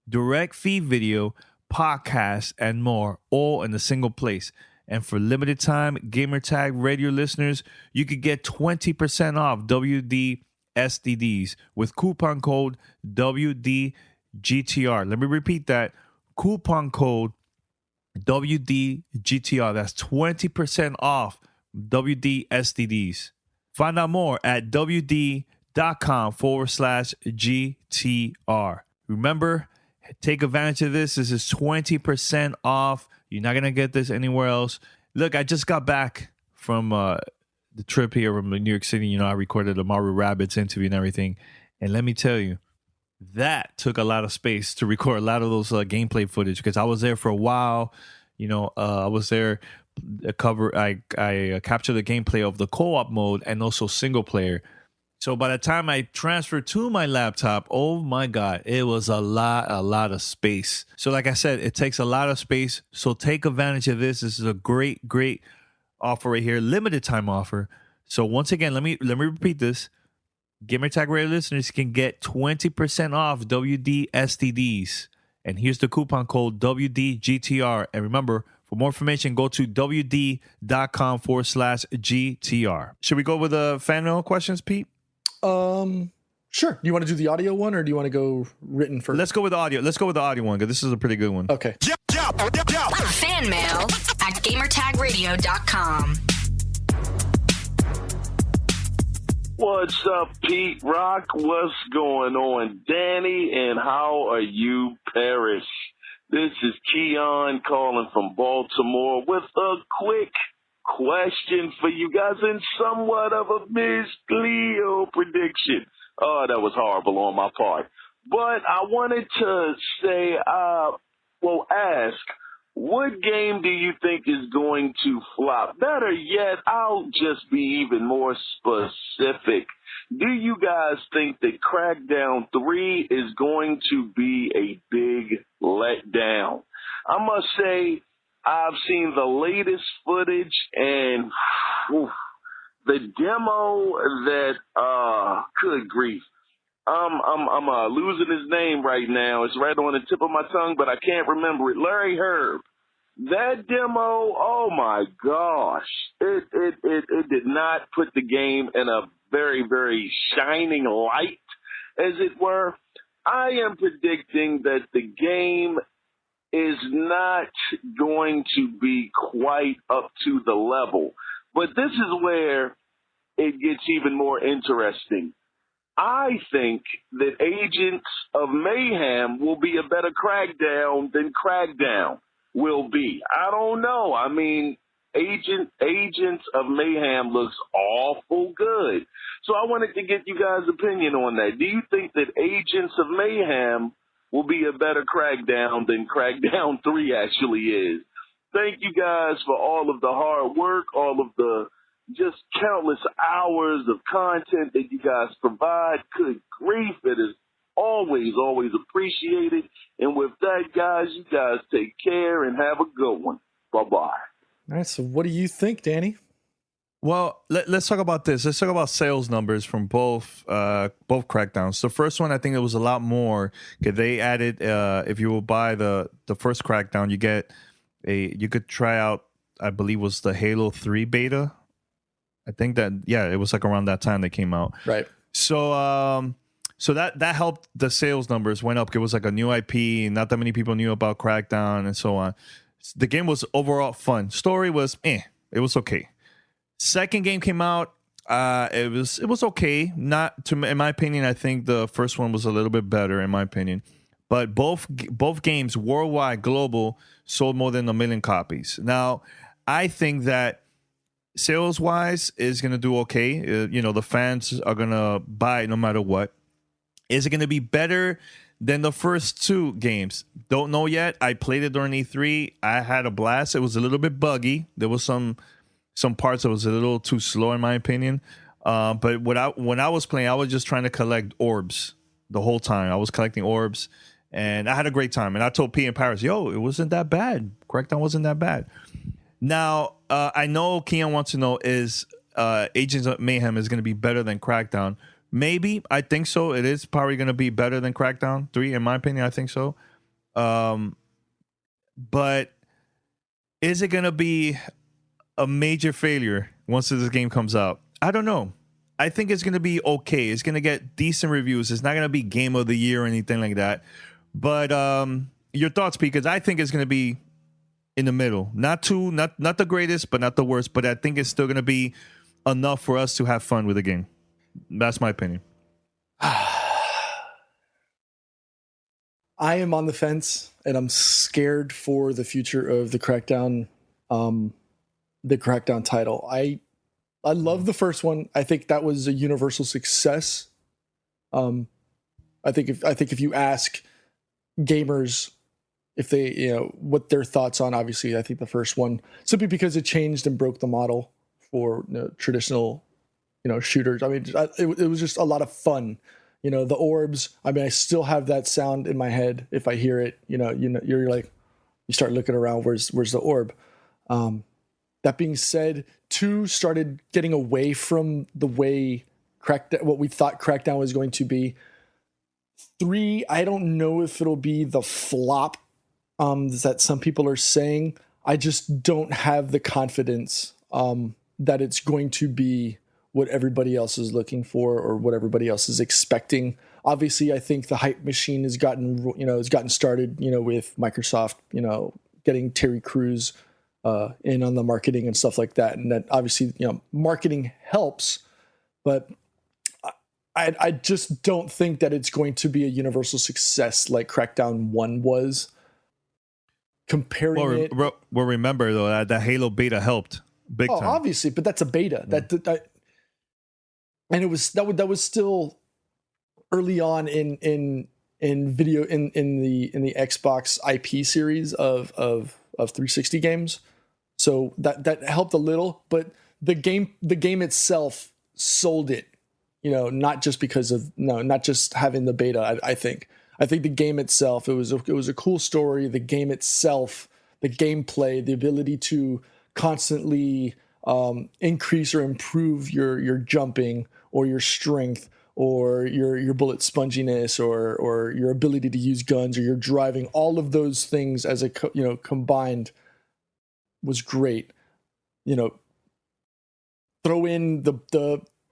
direct feed video, podcasts, and more all in a single place. And for limited time, Gamertag Radio listeners, you could get 20% off WD SDDs with coupon code WDGTR. Let me repeat that. Coupon code WDGTR. That's 20% off WD SDDs. Find out more at WD.com/GTR. Remember, take advantage of this. This is 20% off. You're not going to get this anywhere else. Look, I just got back from the trip here from New York City. I recorded the Mario Rabbids interview and everything. And let me tell you, that took a lot of space to record a lot of those gameplay footage because I was there for a while. I was there. I captured the gameplay of the co-op mode and also single player. So by the time I transferred to my laptop, oh my God, it was a lot of space. So like I said, it takes a lot of space. So take advantage of this. This is a great offer right here, limited time offer. So once again, let me repeat this. Gamertag Radio listeners can get 20% off WD STDs. And here's the coupon code WDGTR. And remember, for more information, go to WD.com/GTR. Should we go with the fan mail questions, Pete? Sure. Do you want to do the audio one or do you want to go written first? Let's go with the audio. Let's go with the audio one because this is a pretty good one. Okay. Fan mail at gamertagradio.com. What's up, Pete Rock? What's going on, Danny? And how are you, Paris? This is Keon calling from Baltimore with a quick question for you guys and somewhat of a Miss Cleo prediction. Oh, that was horrible on my part. But I wanted to say, ask, what game do you think is going to flop? Better yet, I'll just be even more specific. Do you guys think that Crackdown 3 is going to be a big letdown? I must say, I've seen the latest footage and the demo that, good grief. I'm losing his name right now. It's right on the tip of my tongue, but I can't remember it. Larry Herb. That demo, oh my gosh. It did not put the game in a very, very shining light, as it were. I am predicting that the game is not going to be quite up to the level. But this is where it gets even more interesting. I think that Agents of Mayhem will be a better Crackdown than Crackdown will be. I don't know. I mean, Agents of Mayhem looks awful good. So I wanted to get you guys' opinion on that. Do you think that Agents of Mayhem will be a better Crackdown than Crackdown 3 actually is? Thank you guys for all of the hard work, all of the just countless hours of content that you guys provide. Good grief, it is always appreciated. And with that, guys, you guys take care and have a good one. Bye-bye. All right, so what do you think, Danny? Well, let's talk about this. Let's talk about sales numbers from both Crackdowns. The first one, I think it was a lot more. Because they added, if you will buy the first Crackdown, you could try out, I believe was the Halo 3 beta. I think that, yeah, it was like around that time they came out. Right. So that helped the sales numbers went up. It was like a new IP. Not that many people knew about Crackdown and so on. The game was overall fun. Story was it was okay. Second game came out. It was okay. Not to, in my opinion, I think the first one was a little bit better in my opinion. But both games, worldwide, global, sold more than 1 million copies. Now, I think that sales-wise is going to do okay. The fans are going to buy it no matter what. Is it going to be better than the first two games? Don't know yet. I played it during E3. I had a blast. It was a little bit buggy. There was some parts that was a little too slow in my opinion. But when I was playing, I was just trying to collect orbs the whole time. I was collecting orbs, and I had a great time. And I told P in Paris, yo, it wasn't that bad. Crackdown wasn't that bad. Now, I know Keon wants to know, is Agents of Mayhem is going to be better than Crackdown? Maybe. I think so. It is probably going to be better than Crackdown 3, in my opinion. I think so. But is it going to be a major failure once this game comes out? I don't know. I think it's going to be okay. It's going to get decent reviews. It's not going to be Game of the Year or anything like that. But your thoughts, because I think it's going to be in the middle. Not the greatest, but not the worst. But I think it's still going to be enough for us to have fun with the game. That's my opinion. I am on the fence, and I'm scared for the future of the Crackdown title. I love the first one. I think that was a universal success. I think if you ask gamers if they, what their thoughts on, obviously, I think the first one, simply because it changed and broke the model for traditional, shooters. I mean, it was just a lot of fun. The orbs. I mean, I still have that sound in my head. If I hear it, you're like, you start looking around. Where's the orb? That being said, 2 started getting away from the way what we thought Crackdown was going to be. 3, I don't know if it'll be the flop that some people are saying. I just don't have the confidence that it's going to be what everybody else is looking for or what everybody else is expecting. Obviously, I think the hype machine has gotten started, with Microsoft, getting Terry Crews in on the marketing and stuff like that. And that obviously, marketing helps, but I just don't think that it's going to be a universal success like Crackdown 1 was. Comparing it. Well, remember though that the Halo beta helped big time. Obviously, but that's a beta. Yeah. And it was that was still early on in video in the Xbox IP series of 360 games. So that helped a little, but the game itself sold it, not just not just having the beta. I think the game itself, it was a cool story. The game itself, the gameplay, the ability to constantly increase or improve your jumping or your strength or your bullet sponginess or your ability to use guns or your driving, all of those things as combined was great. Throw in the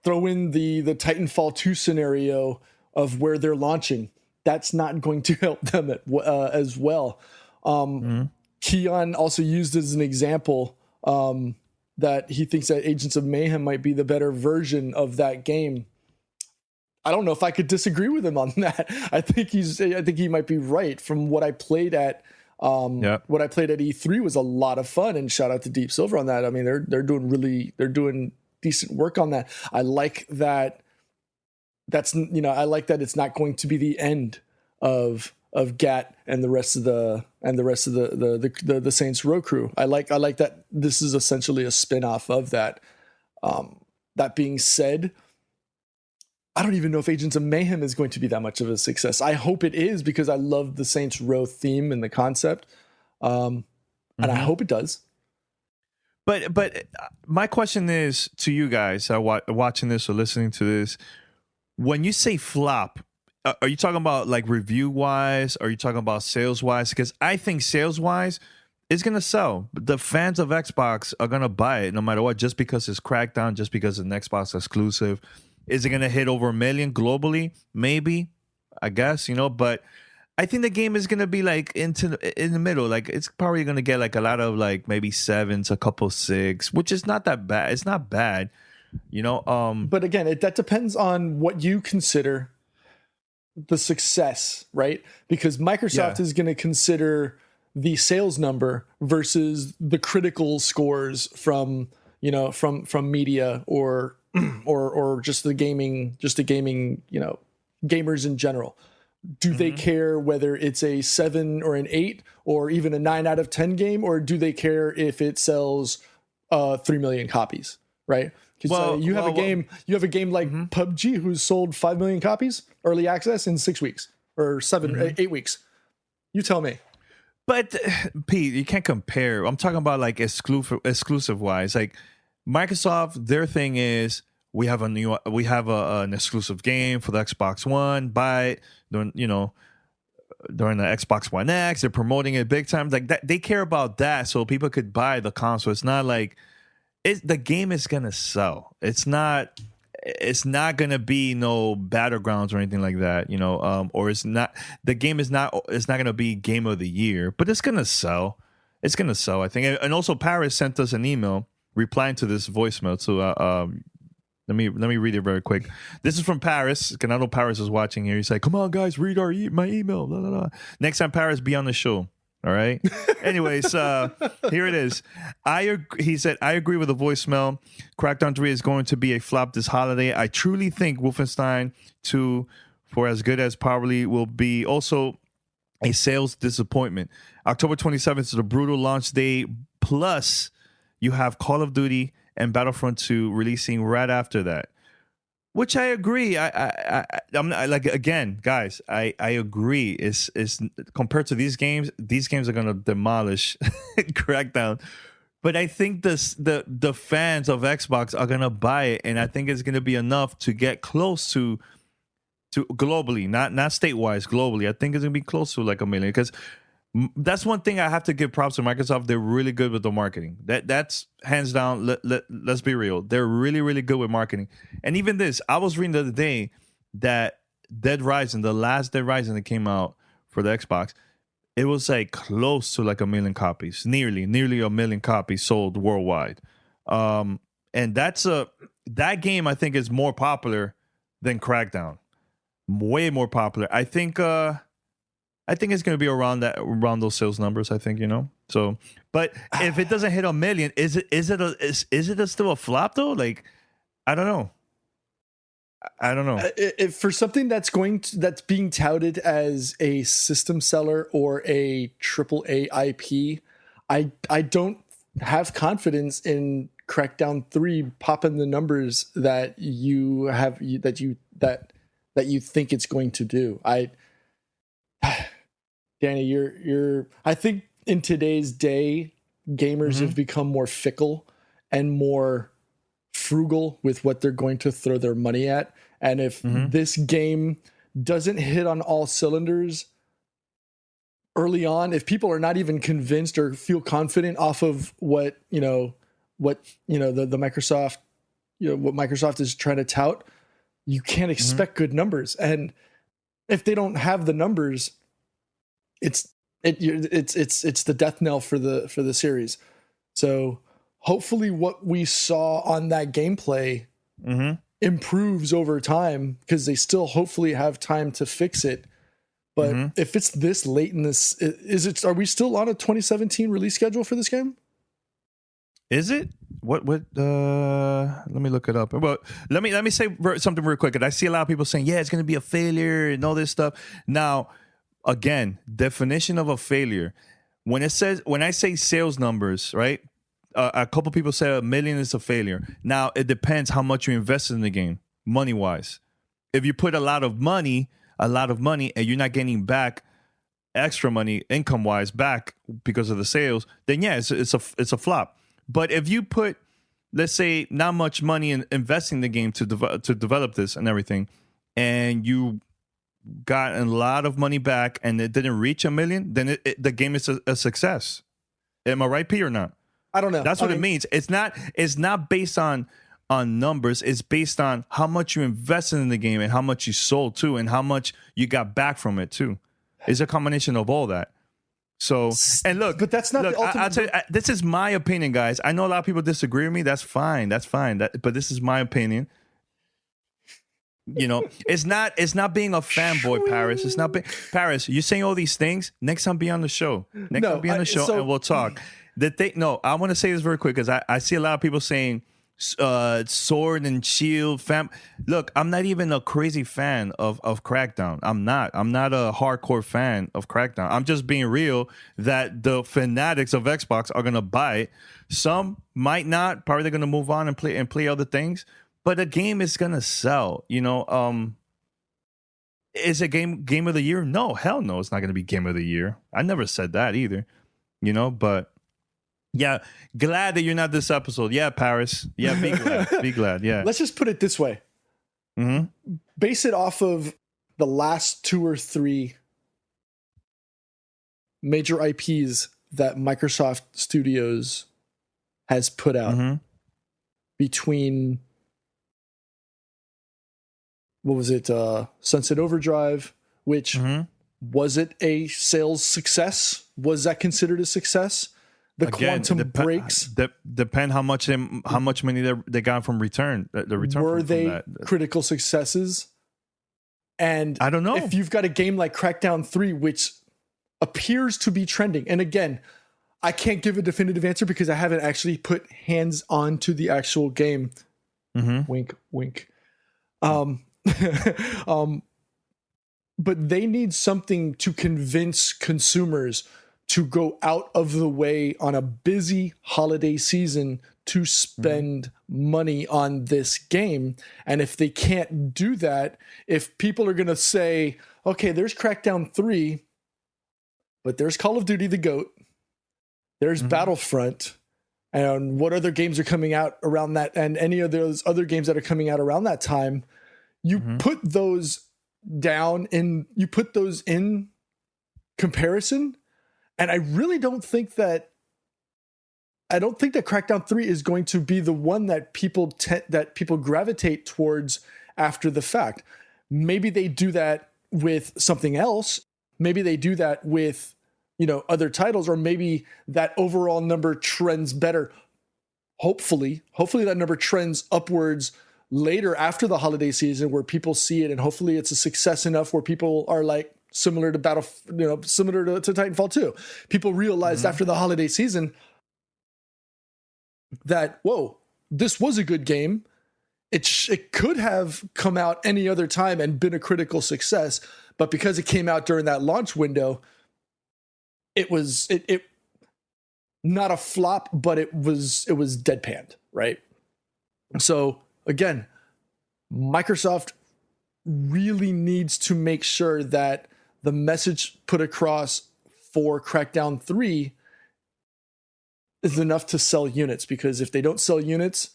Titanfall 2 scenario of where they're launching. That's not going to help them as well. Keon also used as an example that he thinks that Agents of Mayhem might be the better version of that game. I don't know if I could disagree with him on that. I think he might be right. From what I played at What I played at E3 was a lot of fun, and shout out to Deep Silver on that. I mean, they're doing decent work on that. I like that. I like that it's not going to be the end of Gat and the rest of the Saints Row crew. I like that this is essentially a spin-off of that. That being said, I don't even know if Agents of Mayhem is going to be that much of a success. I hope it is, because I love the Saints Row theme and the concept. And I hope it does. But my question is to you guys watching this or listening to this, when you say flop, are you talking about like review wise? Are you talking about sales wise? Because I think sales wise, it's gonna sell. The fans of Xbox are gonna buy it no matter what, just because it's Crackdown, just because it's an Xbox exclusive. Is it gonna hit over 1 million globally? Maybe, I guess, but I think the game is gonna be like in the middle. Like, it's probably gonna get like a lot of like maybe 7s, a couple 6, which is not that bad. It's not bad, But again, that depends on what you consider the success, right? Because Microsoft is going to consider the sales number versus the critical scores from media or just the gaming, gamers in general. Do they care whether it's a 7 or an 8 or even a 9 out of 10 game, or do they care if it sells 3 million copies, right? Because you have a game like PUBG who's sold 5 million copies early access in 6 weeks or 8 weeks. You tell me. But Pete, you can't compare. I'm talking about like exclusive wise. Like Microsoft, their thing is we have an exclusive game for the Xbox One. Buy it during the Xbox One X. They're promoting it big time. Like that, they care about that, so people could buy the console. It's not like the game is gonna sell. It's not gonna be no Battlegrounds or anything like that, or it's not. The game is not. It's not gonna be Game of the Year, but it's gonna sell. It's gonna sell, I think. And also, Paris sent us an email replying to this voicemail. So let me read it very quick. This is from Paris. Because I know Paris is watching here. He's like, "Come on, guys, read my email." Blah, blah, blah. Next time, Paris, be on the show. All right. Anyways, here it is. He said, I agree with the voicemail. Crackdown 3 is going to be a flop this holiday. I truly think Wolfenstein 2, for as good as probably will be, also a sales disappointment. October 27th is a brutal launch day. Plus, you have Call of Duty and Battlefront 2 releasing right after that. Which I agree. I'm not, like, again, guys, I agree. It's compared to these games are gonna demolish Crackdown. But I think the fans of Xbox are gonna buy it, and I think it's gonna be enough to get close to globally, not state-wise, globally. I think it's gonna be close to like 1 million, because that's one thing I have to give props to Microsoft. They're really good with the marketing. That's hands down. Let's be real. They're really, really good with marketing. And even this, I was reading the other day that Dead Rising, the last Dead Rising that came out for the Xbox, it was like close to like 1 million copies, nearly 1 million copies sold worldwide. And that game I think is more popular than Crackdown, way more popular. I think it's going to be around those sales numbers. I think, So, but if it doesn't hit 1 million, is it still a flop though? Like, I don't know. If for something that's being touted as a system seller or a AAA IP, I don't have confidence in Crackdown 3 popping the numbers that you think it's going to do. Danny, you're I think in today's day, gamers have become more fickle and more frugal with what they're going to throw their money at. And if this game doesn't hit on all cylinders early on, if people are not even convinced or feel confident off of what the Microsoft, what Microsoft is trying to tout, you can't expect good numbers. And if they don't have the numbers, it's the death knell for the series. So hopefully what we saw on that gameplay improves over time, because they still hopefully have time to fix it. But if it's this late in this, are we still on a 2017 release schedule for this game? Is it? What let me look it up. Well, let me say something real quick. And I see a lot of people saying, yeah, it's going to be a failure and all this stuff. Now, again, definition of a failure. When I say sales numbers, right? A couple people say 1 million is a failure. Now, it depends how much you invested in the game, money-wise. If you put a lot of money, and you're not getting back extra money, income-wise, back because of the sales, then yeah, it's a flop. But if you put, let's say, not much money in investing in the game to develop this and everything, and you got a lot of money back and it didn't reach 1 million, then the game is a success. Am I right, P, or not? I don't know. That's what it means. It's not based on numbers. It's based on how much you invested in the game and how much you sold too, and how much you got back from it too. It's a combination of all that. So, and look, but that's not the ultimate. I'll tell you, this is my opinion, guys. I know a lot of people disagree with me. That's fine. But this is my opinion. You know, it's not being a fanboy, Paris. It's not Paris. You're saying all these things. Next time, be on the show. And we'll talk. I want to say this very quick because I see a lot of people saying sword and shield Look, I'm not even a crazy fan of Crackdown. I'm not a hardcore fan of Crackdown. I'm just being real that the fanatics of Xbox are gonna buy it. Some might not. Probably they're gonna move on and play other things. But the game is gonna sell. You know, is it game of the year? No, hell no, it's not gonna be game of the year. I never said that either. You know, but. Yeah, glad that you're not this episode. Yeah, Paris. Yeah, be glad. Be glad. Yeah. Let's just put it this way. Base it off of the last 2 or 3 major IPs that Microsoft Studios has put out between, what was it, Sunset Overdrive, which was it a sales success? Was that considered a success? Quantum Breaks depend how much money they got from return. The return were they critical successes? And I don't know if you've got a game like Crackdown 3, which appears to be trending. And again, I can't give a definitive answer because I haven't actually put hands on to the actual game. Wink, wink. But they need something to convince consumers to go out of the way on a busy holiday season to spend money on this game. And if they can't do that, if people are going to say, okay, there's Crackdown 3, but there's Call of Duty the GOAT, there's Battlefront, and what other games are coming out around that, and any of those other games that are coming out around that time, you put those down and you put those in comparison. And I really don't think that Crackdown 3 is going to be the one that people gravitate towards after the fact. Maybe they do that with something else. Maybe they do that with, other titles, or maybe that overall number trends better. Hopefully that number trends upwards later after the holiday season where people see it, and hopefully it's a success enough where people are like, similar to similar to Titanfall 2. People realized after the holiday season that, whoa, this was a good game. It could have come out any other time and been a critical success, but because it came out during that launch window, it was not a flop, but it was deadpanned, right? So again, Microsoft really needs to make sure that the message put across for Crackdown 3 is enough to sell units, because if they don't sell units,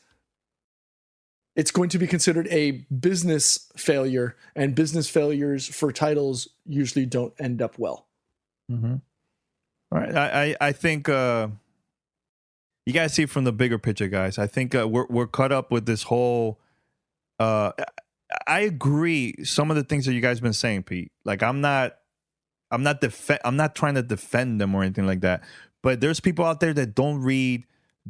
it's going to be considered a business failure, and business failures for titles usually don't end up well. All right. I think you guys see from the bigger picture, guys. I think we're caught up with this whole I agree some of the things that you guys been saying, Pete. Like I'm not trying to defend them or anything like that. But there's people out there that don't read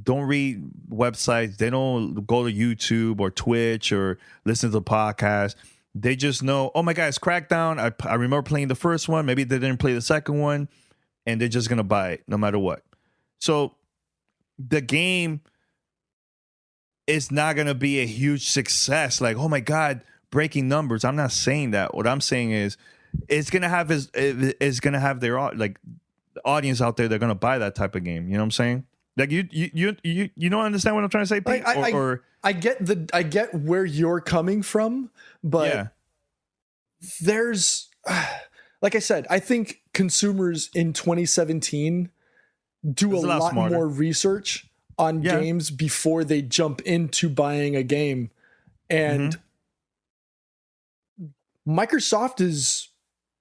websites. They don't go to YouTube or Twitch or listen to podcasts. They just know, oh my God, it's Crackdown. I remember playing the first one. Maybe they didn't play the second one, and they're just gonna buy it no matter what. So the game is not gonna be a huge success. Like, oh my God, breaking numbers. I'm not saying that. What I'm saying is, it's gonna have their like audience out there. They're gonna buy that type of game. You know what I'm saying? Like you don't understand what I'm trying to say, Pete? I get where you're coming from, but there's, like I said, I think consumers in 2017 do a lot more research on games before they jump into buying a game, and Microsoft is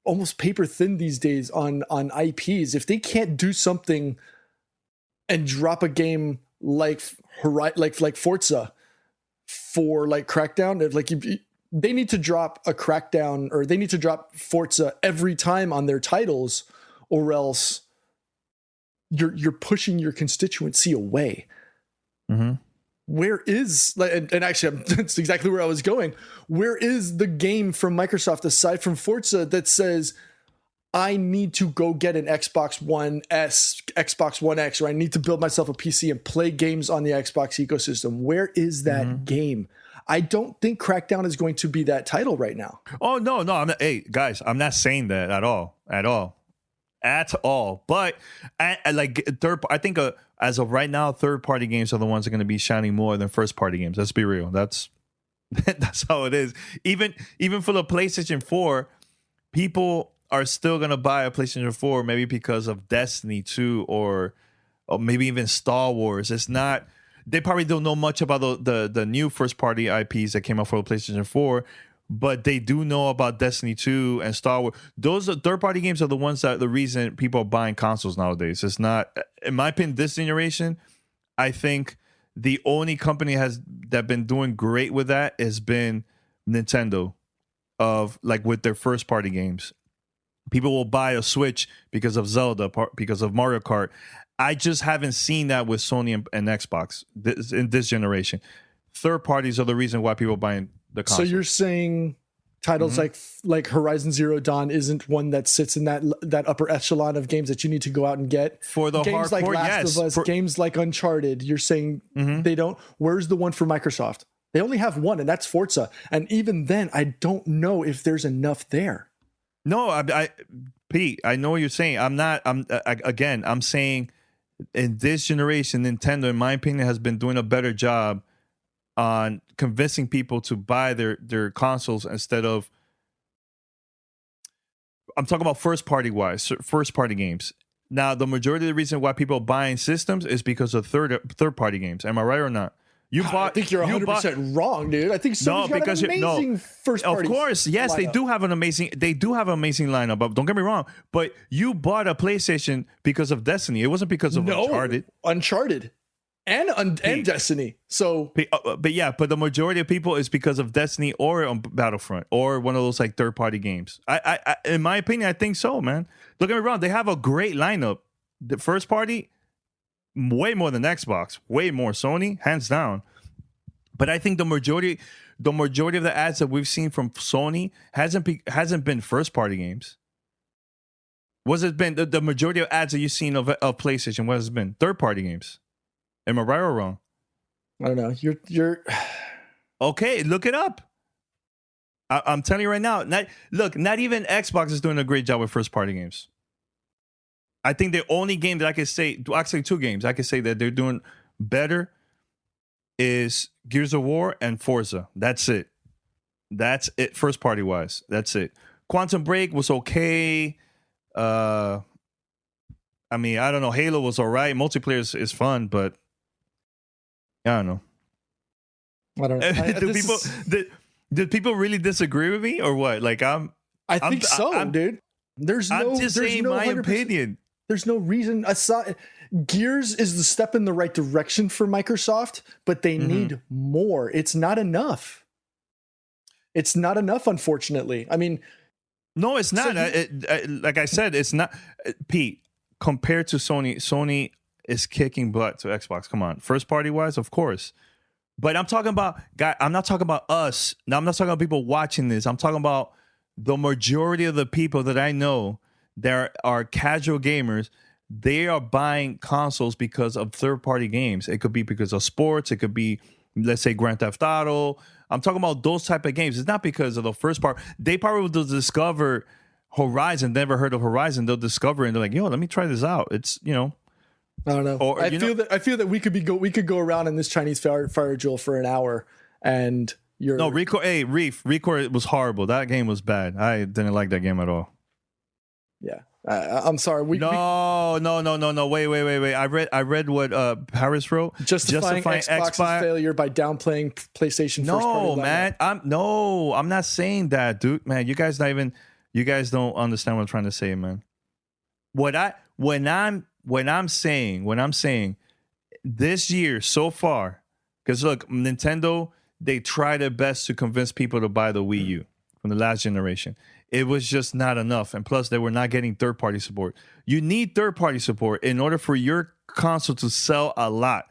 almost paper thin these days on IPs. If they can't do something and drop a game like Forza for like Crackdown, like they need to drop a Crackdown, or they need to drop Forza every time on their titles, or else you're pushing your constituency away. Where is, and actually that's exactly where I was going. Where is the game from Microsoft aside from Forza that says, I need to go get an Xbox One S, Xbox One X, or I need to build myself a PC and play games on the Xbox ecosystem? Where is that game? I don't think Crackdown is going to be that title right now. Oh, no. I'm not, hey, guys, I'm not saying that at all. But I think as of right now, third-party games are the ones that are going to be shining more than first-party games. Let's be real. That's how it is. Even for the PlayStation 4, people are still going to buy a PlayStation 4 maybe because of Destiny 2 or maybe even Star Wars. It's not, they probably don't know much about the new first-party IPs that came out for the PlayStation 4, but they do know about Destiny 2 and Star Wars. Those third-party games are the ones that the reason people are buying consoles nowadays. It's not, in my opinion, this generation, I think the only company that been doing great with that has been Nintendo, of like with their first-party games. People will buy a Switch because of Zelda, because of Mario Kart. I just haven't seen that with Sony and Xbox in this generation. Third parties are the reason why people are buying the console. So you're saying titles like Horizon Zero Dawn isn't one that sits in that upper echelon of games that you need to go out and get? For the games hardcore, like Last of Us, games like Uncharted, you're saying they don't. Where's the one for Microsoft? They only have one, and that's Forza. And even then, I don't know if there's enough there. No, Pete, I know what you're saying. I'm saying in this generation, Nintendo, in my opinion, has been doing a better job on convincing people to buy their consoles instead of, I'm talking about first party games. Now, the majority of the reason why people are buying systems is because of third party games. Am I right or not? I think you're 100% wrong, dude. I think Sony's got an amazing first party. Of course, yes, lineup. They do have an amazing lineup. But don't get me wrong. But you bought a PlayStation because of Destiny. It wasn't because of Uncharted and Destiny. So, but the majority of people is because of Destiny or Battlefront or one of those like third party games. I in my opinion, I think so, man. Don't get me wrong. They have a great lineup. The first party, way more than Xbox, way more Sony, hands down. But I think the majority of the ads that we've seen from Sony hasn't been first party games. What's it been? The majority of ads that you've seen of PlayStation, what has it been? Third party games. Am I right or wrong? I don't know. You're okay. Look it up. I'm telling you right now. Not even Xbox is doing a great job with first party games. I think the only game that I could say, actually two games I could say that they're doing better is Gears of War and Forza. That's it. First party wise. That's it. Quantum Break was okay. I mean, I don't know. Halo was all right. Multiplayer is fun, but I don't know. I don't know. Did people really disagree with me or what? Like I think so, dude. I'm just saying my opinion. There's no reason aside. Gears is the step in the right direction for Microsoft, but they need more. It's not enough. It's not enough, unfortunately. I mean, no, it's not. Like I said, it's not. Pete, compared to Sony is kicking butt to Xbox. Come on, first party wise, of course. But I'm talking about I'm not talking about us. Now I'm not talking about people watching this. I'm talking about the majority of the people that I know that are casual gamers. They are buying consoles because of third-party games. It could be because of sports. It could be, let's say, Grand Theft Auto. I'm talking about those type of games. It's not because of the first part. They probably will discover Horizon, never heard of Horizon. They'll discover it and they're like, yo, let me try this out. It's, I don't know. Or, I feel that we could go around in this Chinese fire drill for an hour, and Recore, it was horrible. That game was bad. I didn't like that game at all. Yeah. I'm sorry. No. Wait. I read what Paris wrote. Justifying Xbox's failure by downplaying PlayStation. No, man. I'm not saying that, dude. Man, you guys don't understand what I'm trying to say, man. When I'm saying this year so far, because look, Nintendo, they try their best to convince people to buy the Wii U from the last generation. It was just not enough. And plus, they were not getting third-party support. You need third-party support in order for your console to sell a lot.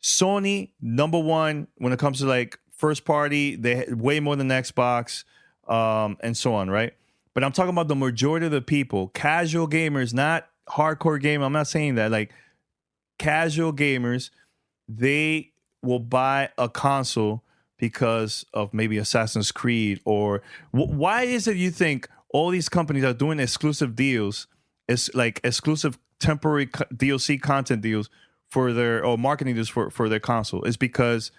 Sony, number one, when it comes to like first party, they had way more than Xbox, and so on, right? But I'm talking about the majority of the people, casual gamers, not hardcore gamer. I'm not saying that. Like casual gamers, they will buy a console because of maybe Assassin's Creed or why is it you think all these companies are doing exclusive deals, is like exclusive temporary DLC content deals for their or marketing deals for their console? Is because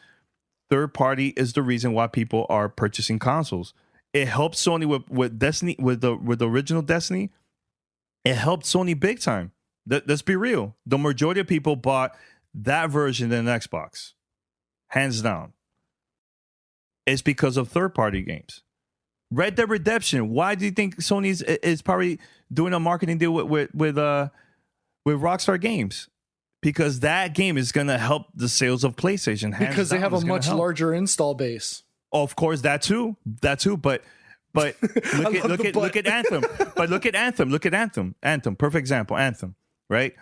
third party is the reason why people are purchasing consoles. It helped Sony with Destiny, with the original Destiny. It helped Sony big time. Let's be real. The majority of people bought that version than Xbox, hands down. It's because of third-party games. Red Dead Redemption. Why do you think Sony is probably doing a marketing deal with Rockstar Games? Because that game is going to help the sales of PlayStation. Because they have a much larger install base. Of course, that too. But look at Anthem. But look at Anthem. Anthem, perfect example. Anthem, right?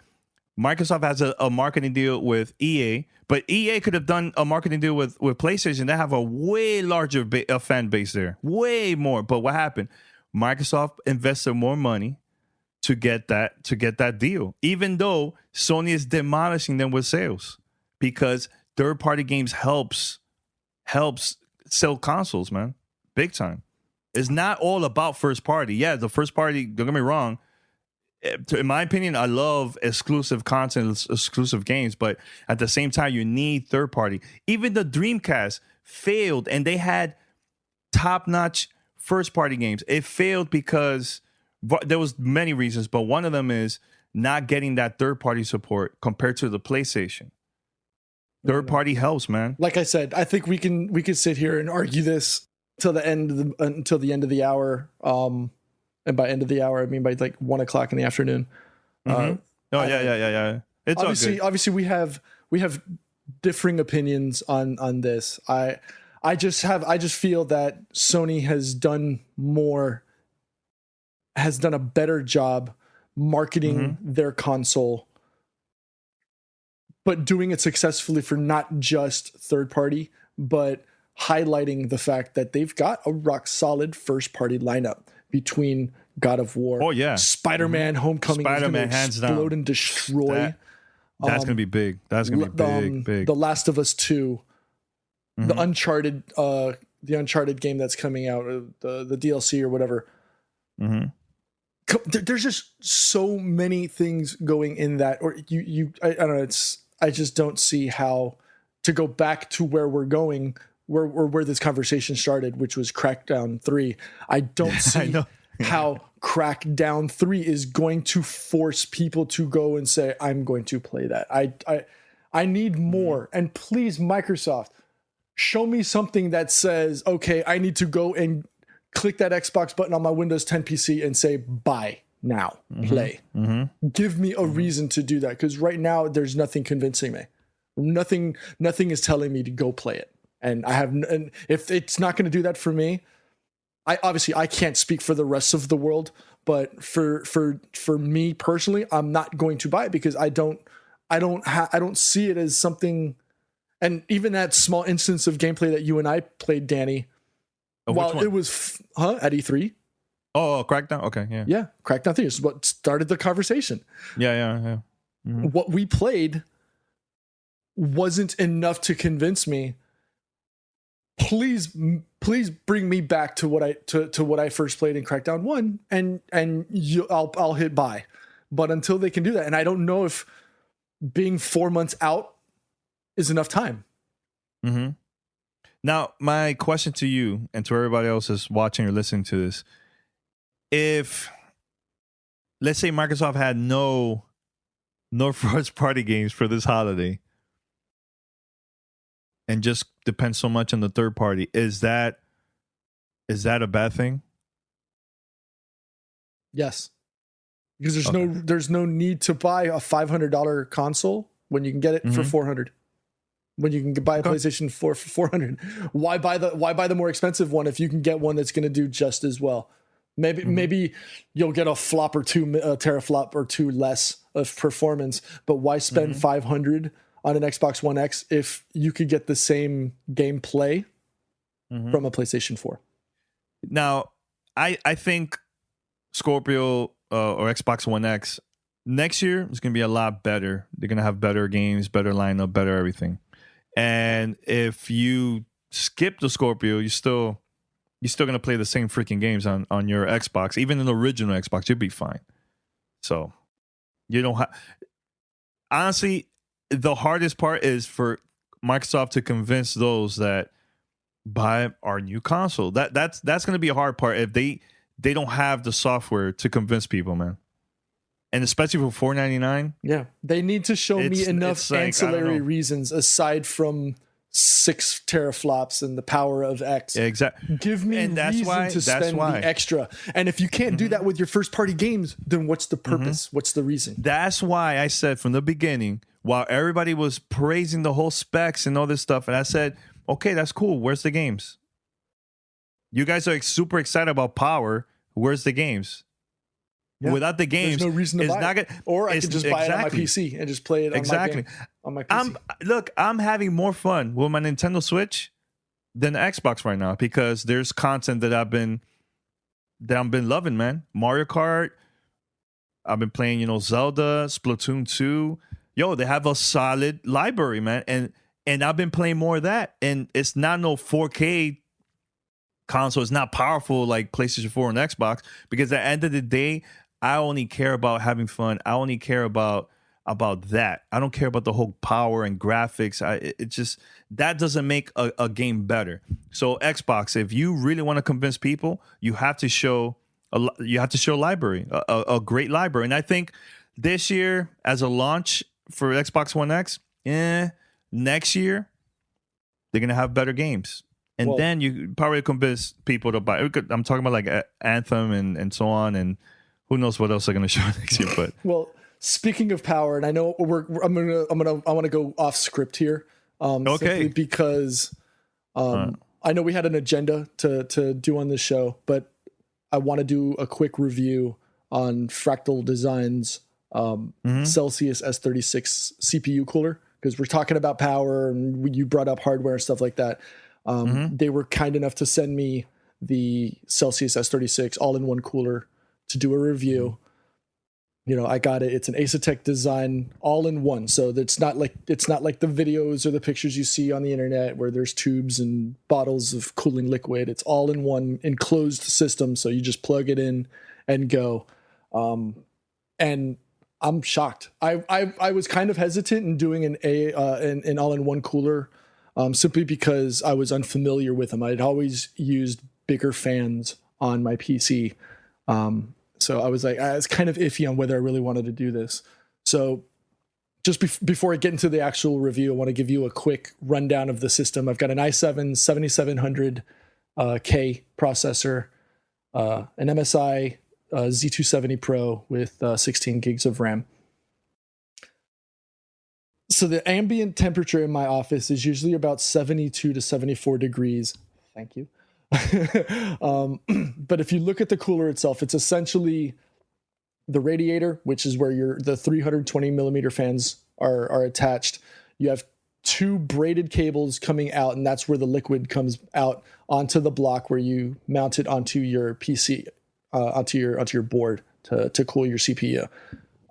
Microsoft has a marketing deal with EA, but EA could have done a marketing deal with PlayStation. They have a way larger fan base there, way more. But what happened? Microsoft invested more money to get that deal, even though Sony is demolishing them with sales because third-party games helps sell consoles, man, big time. It's not all about first party. Yeah, the first party, don't get me wrong. In my opinion, I love exclusive content, exclusive games, but at the same time, you need third party. Even the Dreamcast failed, and they had top-notch first-party games. It failed because there was many reasons, but one of them is not getting that third-party support compared to the PlayStation. Third-party helps, man. Like I said, I think we can sit here and argue this until the end of the hour. And by end of the hour, I mean by like 1 o'clock in the afternoon. Yeah. It's obviously we have differing opinions on this. I just feel that Sony has done a better job marketing their console, but doing it successfully for not just third party, but highlighting the fact that they've got a rock solid first party lineup between God of War, Spider-Man, Homecoming, Spider-Man, hands down, explode and destroy. That's gonna be big. That's gonna be big. The Last of Us 2, the Uncharted game that's coming out, the DLC or whatever. There's just so many things going in that, or I don't know. I just don't see how to go back to where we're going. Where this conversation started, which was Crackdown 3. I don't see how Crackdown 3 is going to force people to go and say, I'm going to play that. I need more. And please, Microsoft, show me something that says, okay, I need to go and click that Xbox button on my Windows 10 PC and say, buy now, play. Give me a reason to do that. Because right now, there's nothing convincing me. Nothing is telling me to go play it. And if it's not going to do that for me, I can't speak for the rest of the world, but for me personally, I'm not going to buy it because I don't see it as something And even that small instance of gameplay that you and I played, Danny, while it was at E3. Oh, Crackdown. Okay, yeah. Yeah, Crackdown 3 is what started the conversation. Yeah. Mm-hmm. What we played wasn't enough to convince me. Please bring me back to what I first played in Crackdown 1, and I'll hit buy. But until they can do that, and I don't know if being 4 months out is enough time. Mm-hmm. Now, my question to you and to everybody else who's watching or listening to this: if, let's say, Microsoft had no first party games for this holiday, and just depends so much on the third party, is that a bad thing? Yes, because there's no need to buy a $500 console when you can get it for $400. When you can buy a PlayStation 4 for $400, why buy the more expensive one if you can get one that's going to do just as well? Maybe you'll get a flop or two, a teraflop or two less of performance, but why spend $500 on an Xbox One X if you could get the same gameplay from a PlayStation 4? Now, I think Scorpio or Xbox One X next year is going to be a lot better. They're going to have better games, better lineup, better everything. And if you skip the Scorpio, you're still going to play the same freaking games on your Xbox. Even in the original Xbox, you'll be fine. So you don't have... Honestly, the hardest part is for Microsoft to convince those that buy our new console. That's going to be a hard part if they don't have the software to convince people, man. And especially for $4.99. Yeah, they need to show me enough ancillary reasons aside from 6 teraflops and the power of X. Yeah, exactly. Give me reason to spend the extra. And if you can't do that with your first party games, then what's the purpose? What's the reason? That's why I said from the beginning, while everybody was praising the whole specs and all this stuff, and I said, okay, that's cool. Where's the games? You guys are super excited about power. Where's the games? Yeah. Without the games, there's no reason to buy it. Or I could just buy it on my PC and just play it on my PC. I'm having more fun with my Nintendo Switch than the Xbox right now because there's content that I've been loving, man. Mario Kart. I've been playing, Zelda, Splatoon 2. Yo, they have a solid library, man. And I've been playing more of that. And it's not no 4K console. It's not powerful like PlayStation 4 and Xbox because at the end of the day, I only care about having fun. I only care about that. I don't care about the whole power and graphics. It just that doesn't make a game better. So Xbox, if you really want to convince people, you have to show library, a great library. And I think this year as a launch for Xbox One X, next year they're gonna have better games. And then you probably convince people to buy. I'm talking about like Anthem and so on, and who knows what else they're going to show next year. But speaking of power, and I know I want to go off script here. Simply because I know we had an agenda to do on this show, but I want to do a quick review on Fractal Design's Celsius S36 CPU cooler because we're talking about power and you brought up hardware and stuff like that. They were kind enough to send me the Celsius S36 all-in-one cooler to do a review. I got it. It's an Asetek design all-in-one. So it's not like the videos or the pictures you see on the internet where there's tubes and bottles of cooling liquid. It's all-in-one enclosed system. So you just plug it in and go. And I'm shocked. I was kind of hesitant in doing an all-in-one cooler. Simply because I was unfamiliar with them. I'd always used bigger fans on my PC. So I was like, I was kind of iffy on whether I really wanted to do this. So just before I get into the actual review, I want to give you a quick rundown of the system. I've got an i7 7700K processor, an MSI Z270 Pro with 16 gigs of RAM. So the ambient temperature in my office is usually about 72 to 74 degrees. Thank you. But if you look at the cooler itself, it's essentially the radiator, which is where the 320 millimeter fans are attached. You have 2 braided cables coming out, and that's where the liquid comes out onto the block where you mount it onto your PC, onto your board to cool your CPU.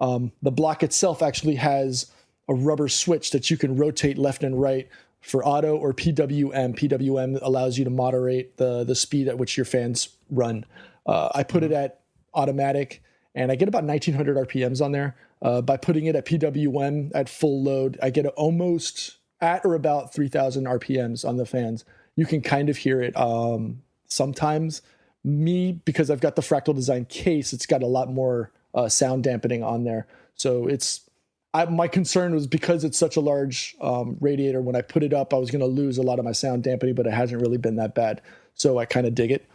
The block itself actually has a rubber switch that you can rotate left and right for auto or PWM. PWM allows you to moderate the speed at which your fans run. I put it at automatic, and I get about 1900 RPMs on there. By putting it at PWM at full load, I get almost at or about 3000 RPMs on the fans. You can kind of hear it. Sometimes because I've got the Fractal Design case, it's got a lot more sound dampening on there. So my concern was because it's such a large radiator, when I put it up, I was going to lose a lot of my sound dampening, but it hasn't really been that bad. So I kind of dig it.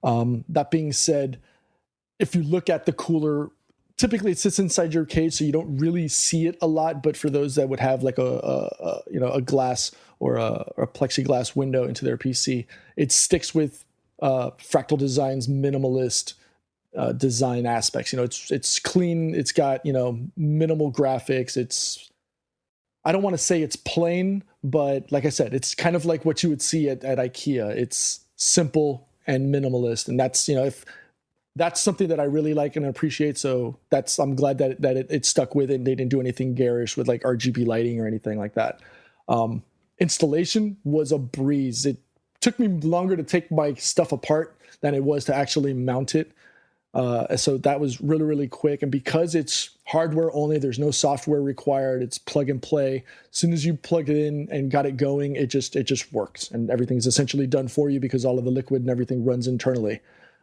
That being said, if you look at the cooler, typically it sits inside your case, so you don't really see it a lot. But for those that would have like a glass or a plexiglass window into their PC, it sticks with Fractal Design's minimalist design aspects. It's clean. It's got minimal graphics. I don't want to say it's plain, but like I said, it's kind of like what you would see at IKEA. It's simple and minimalist, and that's if that's something that I really like and appreciate. So I'm glad that it stuck with it, and they didn't do anything garish with like RGB lighting or anything like that. Installation was a breeze. It took me longer to take my stuff apart than it was to actually mount it. So that was really, really quick. And because it's hardware only, there's no software required. It's plug and play. As soon as you plug it in and got it going, it just works, and everything's essentially done for you because all of the liquid and everything runs internally.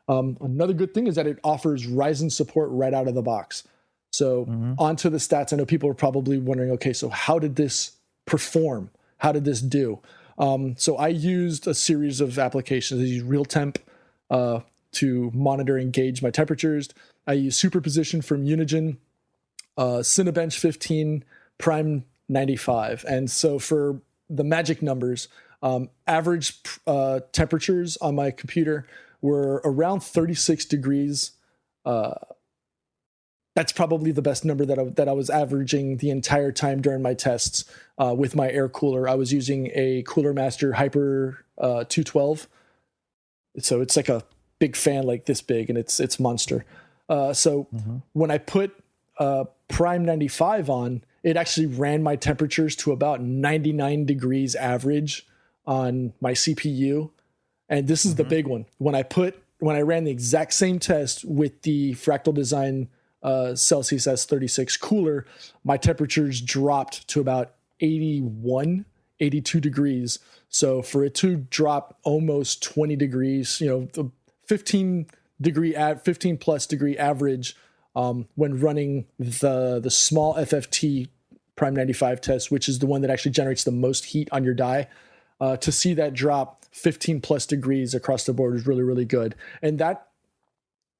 Another good thing is that it offers Ryzen support right out of the box. So onto the stats. I know people are probably wondering, okay, so how did this perform? How did this do? So I used a series of applications. I used RealTemp to monitor and gauge my temperatures. I use Superposition from Unigen, Cinebench 15, Prime 95. And so for the magic numbers, average temperatures on my computer were around 36 degrees. That's probably the best number that I was averaging the entire time during my tests with my air cooler. I was using a Cooler Master Hyper 212. So it's like a big fan like this big, and it's monster. When I put Prime 95 on, it actually ran my temperatures to about 99 degrees average on my CPU. And this is the big one. When I ran the exact same test with the Fractal Design Celsius S36 cooler, my temperatures dropped to about 81, 82 degrees. So for it to drop almost 20 degrees, the 15 plus degree average when running the small FFT Prime 95 test, which is the one that actually generates the most heat on your die, to see that drop 15 plus degrees across the board is really, really good. And that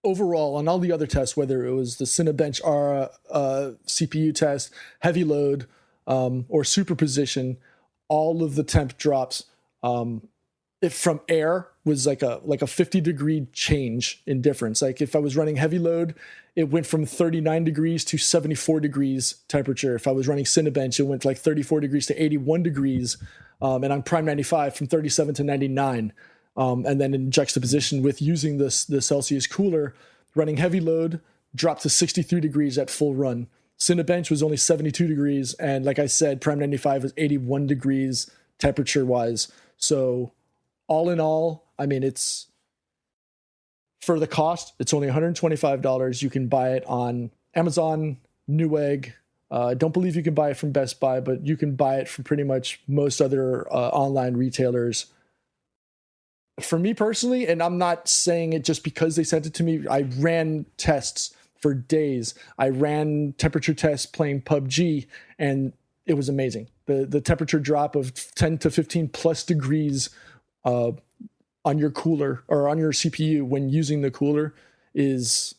overall on all the other tests, whether it was the Cinebench CPU test, heavy load, or superposition, all of the temp drops, if from air was like a 50 degree change in difference. Like if I was running heavy load, it went from 39 degrees to 74 degrees temperature. If I was running Cinebench, it went like 34 degrees to 81 degrees. And on Prime 95 from 37 to 99. And then in juxtaposition with using the Celsius cooler, running heavy load dropped to 63 degrees at full run. Cinebench was only 72 degrees. And like I said, Prime 95 was 81 degrees temperature wise. So all in all, I mean, it's for the cost, it's only $125. You can buy it on Amazon, Newegg. I don't believe you can buy it from Best Buy, but you can buy it from pretty much most other online retailers. For me personally, and I'm not saying it just because they sent it to me, I ran tests for days. I ran temperature tests playing PUBG, and it was amazing. The temperature drop of 10 to 15 plus degrees on your cooler or on your CPU when using the cooler it's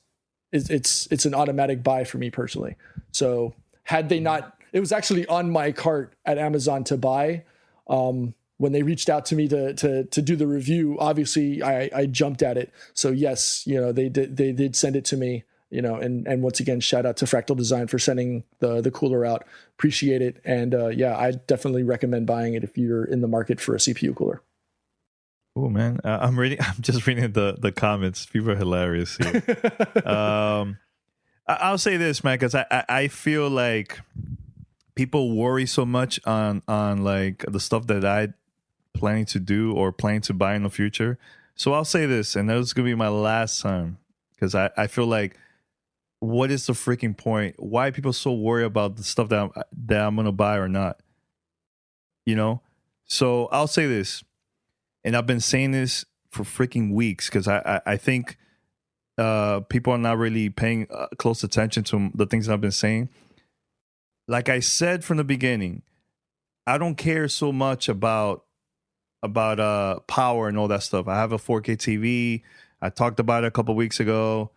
an automatic buy for me personally. So had they not, it was actually on my cart at Amazon to buy. When they reached out to me to do the review, obviously I jumped at it. So yes, they did send it to me, and once again, shout out to Fractal Design for sending the cooler out. Appreciate it. And I definitely recommend buying it if you're in the market for a CPU cooler. Oh man, I'm just reading the comments. People are hilarious here. I'll say this, man, because I feel like people worry so much on like the stuff that I planning to do or planning to buy in the future. So I'll say this, and that was gonna be my last time, because I feel like, what is the freaking point? Why are people so worried about the stuff that I'm gonna buy or not? So I'll say this, and I've been saying this for freaking weeks, because I think people are not really paying close attention to the things that I've been saying. Like I said from the beginning, I don't care so much about power and all that stuff. I have a 4K TV. I talked about it a couple weeks ago.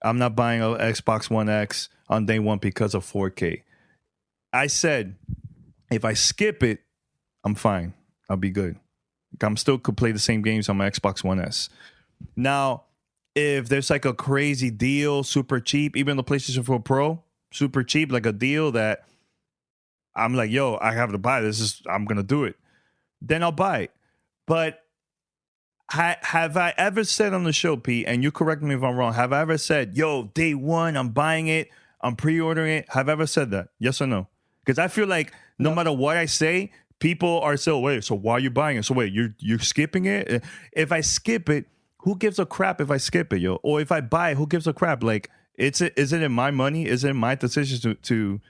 I'm not buying an Xbox One X on day one because of 4K. I said, if I skip it, I'm fine. I'll be good. I'm still could play the same games on my Xbox One S. Now, if there's like a crazy deal, super cheap, even the PlayStation 4 Pro, super cheap, like a deal that I'm like, yo, I have to buy this. I'm going to do it. Then I'll buy it. But have I ever said on the show, Pete, and you correct me if I'm wrong, have I ever said, yo, day one, I'm buying it, I'm pre-ordering it? Have I ever said that? Yes or no? Because I feel like no matter what I say, people are still, wait, so why are you buying it? So wait, you're skipping it? If I skip it, who gives a crap if I skip it, yo? Or if I buy it, who gives a crap? Like, is it in my money? Is it my decision to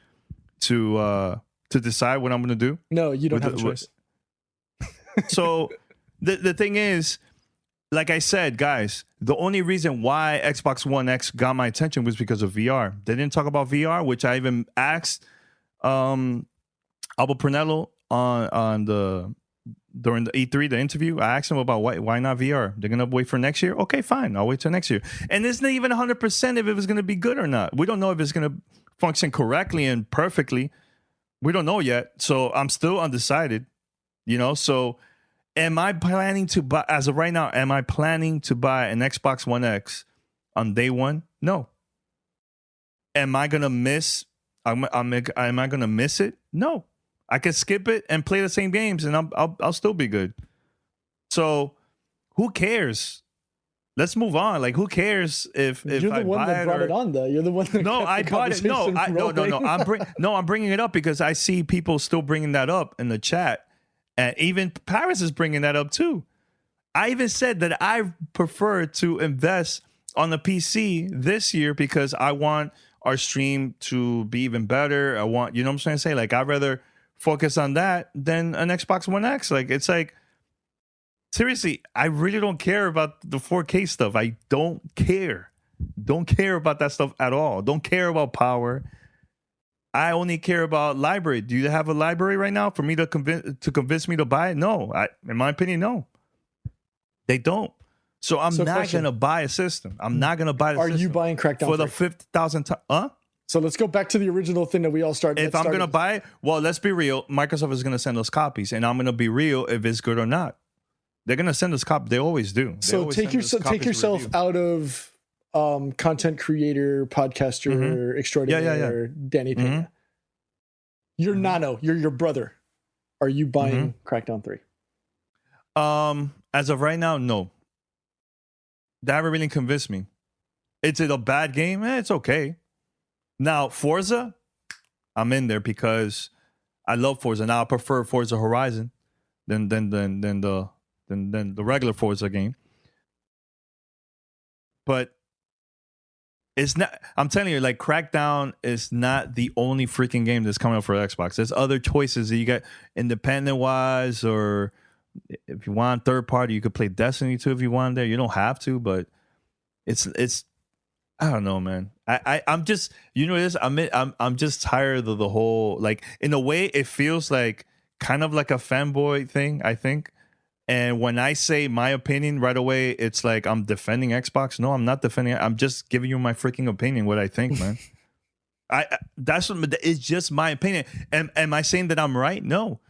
decide what I'm going to do? No, you don't have a choice. So the thing is, like I said, guys, the only reason why Xbox One X got my attention was because of VR. They didn't talk about VR, which I even asked Albo Pernello during the E3, the interview. I asked him about why not VR. They're gonna wait for next year. Okay, fine, I'll wait till next year. And it's not even 100% if it was gonna be good or not. We don't know if it's gonna function correctly and perfectly. We don't know yet, so I'm still undecided. So am I planning to buy, as of right now, am I planning to buy an Xbox One X on day one? No. Am I gonna miss? Am I gonna miss it? No. I can skip it and play the same games, and I'll still be good. So who cares? Let's move on. Like, who cares if you're the one that brought it on, though? You're the one that I bought it. No. I'm bringing it up because I see people still bringing that up in the chat. And even Paris is bringing that up too. I even said that I prefer to invest on the PC this year because I want our stream to be even better. I want, you know what I'm trying to say? Like, I'd rather focus on that than an Xbox One X. Like, it's like, seriously, I really don't care about the 4K stuff. I don't care. Don't care about that stuff at all. Don't care about power. I only care about library. Do you have a library right now for me to convince me to buy it? No. In my opinion, no. They don't. So I'm not going to buy a system. I'm not going to buy the system. Are you buying Crackdown for the 50,000 time? Huh? So let's go back to the original thing that we all started. If I'm going to buy it, well, let's be real. Microsoft is going to send us copies, and I'm going to be real if it's good or not. They're going to send us copies. They always do. So take yourself out of content creator, podcaster, extraordinaire, Danny Pena. You're Nano. You're your brother. Are you buying Crackdown 3? As of right now, no. That haven't really convinced me. Is it a bad game? It's okay. Now, Forza, I'm in there because I love Forza. Now I prefer Forza Horizon than the regular Forza game. But it's not, I'm telling you, like, Crackdown is not the only freaking game that's coming out for Xbox. There's other choices that you got independent wise, or if you want third party, you could play Destiny 2 if you want there. You don't have to, but it's I don't know, man. I'm just, you know this, I'm just tired of the whole, like, in a way it feels like kind of like a fanboy thing, I think. And when I say my opinion right away, it's like I'm defending Xbox. No, I'm not defending it. I'm just giving you my freaking opinion, what I think, man. It's just my opinion. Am I saying that I'm right? No.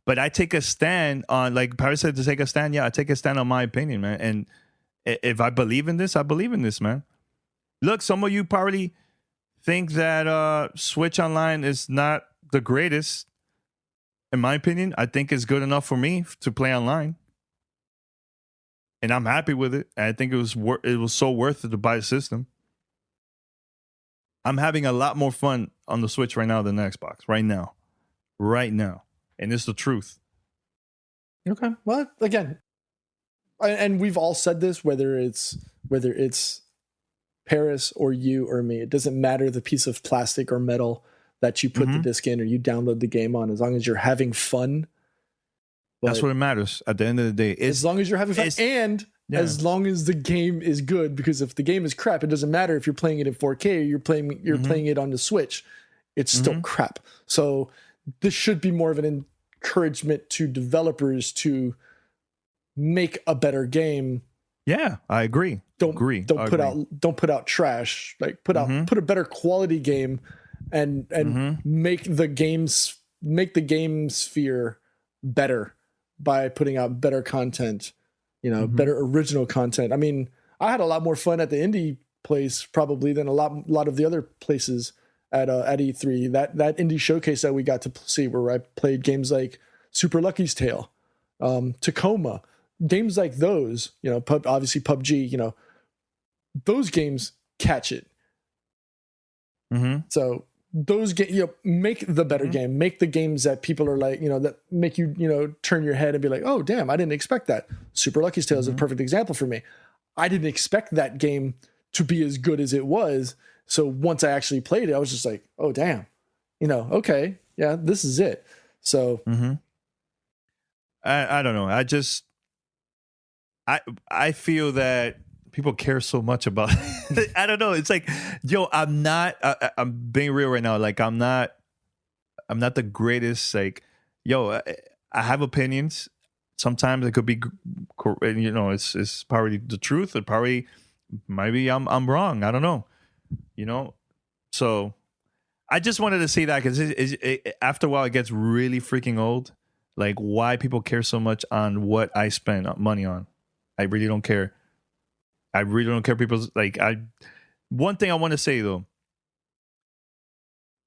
But I take a stand on, like Paris said, to take a stand. Yeah, I take a stand on my opinion, man. And if I believe in this, I believe in this, man. Look, some of you probably think that Switch Online is not the greatest. In my opinion, I think it's good enough for me to play online. And I'm happy with it. I think it was so worth it to buy the system. I'm having a lot more fun on the Switch right now than the Xbox. Right now. And it's the truth. Okay. Well, again, and we've all said this, whether it's Paris or you or me, it doesn't matter the piece of plastic or metal that you put the disc in or you download the game on, as long as you're having fun. That's what it matters at the end of the day. As long as you're having fun and as long as the game is good, because if the game is crap, it doesn't matter if you're playing it in 4K or you're playing it on the Switch. It's still crap. So this should be more of an encouragement to developers to make a better game. Yeah, I agree. Don't put out trash. Like put a better quality game and make the game sphere better by putting out better content, better original content. I mean, I had a lot more fun at the indie place probably than a lot of the other places at E3. That indie showcase that we got to see, where I played games like Super Lucky's Tale, Tacoma, games like those, obviously PUBG, those games catch it. So those games, make the better game, make the games that people are like, that make you, turn your head and be like, oh damn, I didn't expect that. Super Lucky's Tale is a perfect example for me. I didn't expect that game to be as good as it was. So once I actually played it, I was just like, oh damn, okay, yeah, this is it. So I don't know. I feel that people care so much about it. I don't know. It's like, I'm being real right now. Like, I'm not the greatest. Like, I have opinions. Sometimes it could be, it's probably the truth, or probably maybe I'm wrong. I don't know. So I just wanted to say that, because after a while it gets really freaking old. Like, why people care so much on what I spend money on. I really don't care. I really don't care. People's one thing I want to say though,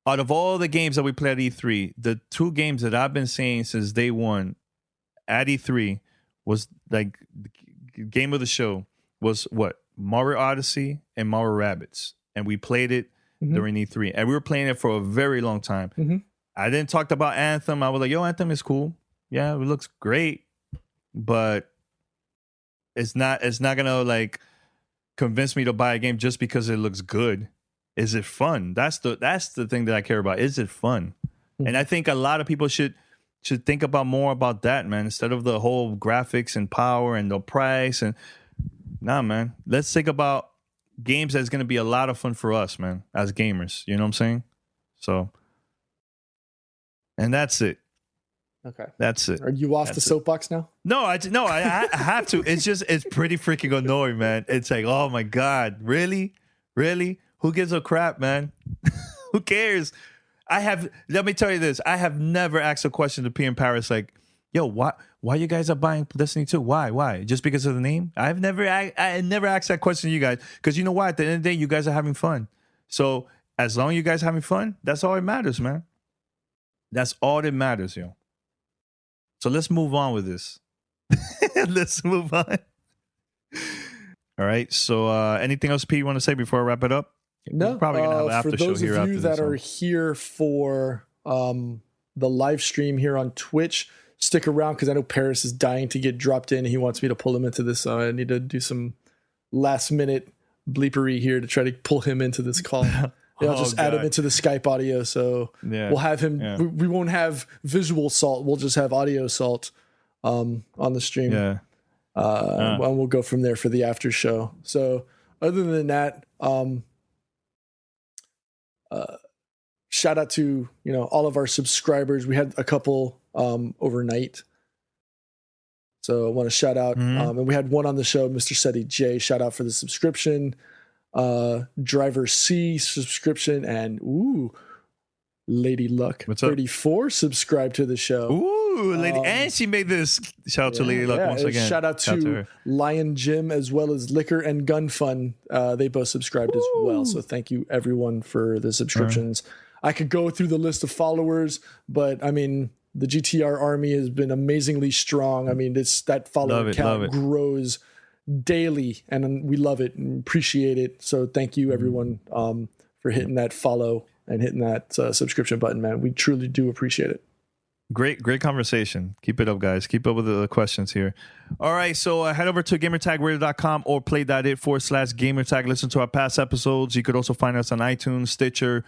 out of all the games that we played at E3, the two games that I've been saying since day one at E3 was like the game of the show was what? Mario Odyssey and Mario Rabbids. And we played it during E3. And we were playing it for a very long time. I didn't talk about Anthem. I was like, Anthem is cool. Yeah, it looks great. But it's not gonna convince me to buy a game just because it looks good. Is it fun? That's the thing that I care about. Is it fun? And I think a lot of people should think about more about that, man, instead of the whole graphics and power and the price. And man, let's think about games that's gonna be a lot of fun for us, man, as gamers. You know what I'm saying? So, and that's it. Okay. That's it. Are you off the soapbox now? No, I have to. It's pretty freaking annoying, man. It's like, oh my God, really? Who gives a crap, man? Who cares? Let me tell you this. I have never asked a question to P in Paris like, yo, why you guys are buying Destiny 2? Why? Just because of the name? I never asked that question to you guys, because you know what? At the end of the day, you guys are having fun. So as long as you guys are having fun, that's all that matters, man. That's all that matters, yo. So let's move on with this. Let's move on. All right. So anything else, Pete, you want to say before I wrap it up? No. We're probably going to have an after show here. For those of you that are here for the live stream here on Twitch, stick around, because I know Paris is dying to get dropped in. He wants me to pull him into this. So I need to do some last minute bleepery here to try to pull him into this call. I'll just add him into the Skype audio. So we'll have him. Yeah. We won't have visual salt. We'll just have audio salt on the stream. Yeah. And we'll go from there for the after show. So other than that, shout out to all of our subscribers. We had a couple overnight. So I want to shout out. And we had one on the show, Mr. Seti J. Shout out for the subscription. Driver C subscription, and Lady Luck 34 subscribe to the show. Ooh, Lady, and she made this. Shout out to Lady Luck once again. Shout out to Lion Jim as well as Liquor and Gun Fun. They both subscribed as well. So thank you everyone for the subscriptions. I could go through the list of followers, but I mean, the GTR army has been amazingly strong. I mean, that follower count grows daily, and we love it and appreciate it. So thank you everyone for hitting that follow and hitting that subscription button, man. We truly do appreciate it. Great conversation. Keep it up, guys. Keep up with the questions here. All right, so head over to gamertagradio.com or play.it/gamertag. Listen to our past episodes. You could also find us on iTunes, Stitcher,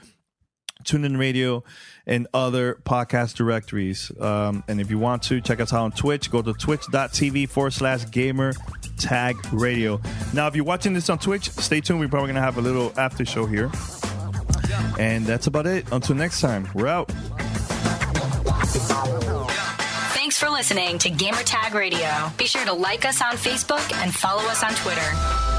TuneIn Radio, and other podcast directories. And if you want to, check us out on Twitch. Go to twitch.tv/gamertagradio. Now, if you're watching this on Twitch, stay tuned. We're probably going to have a little after show here. And that's about it. Until next time, we're out. Thanks for listening to Gamertag Radio. Be sure to like us on Facebook and follow us on Twitter.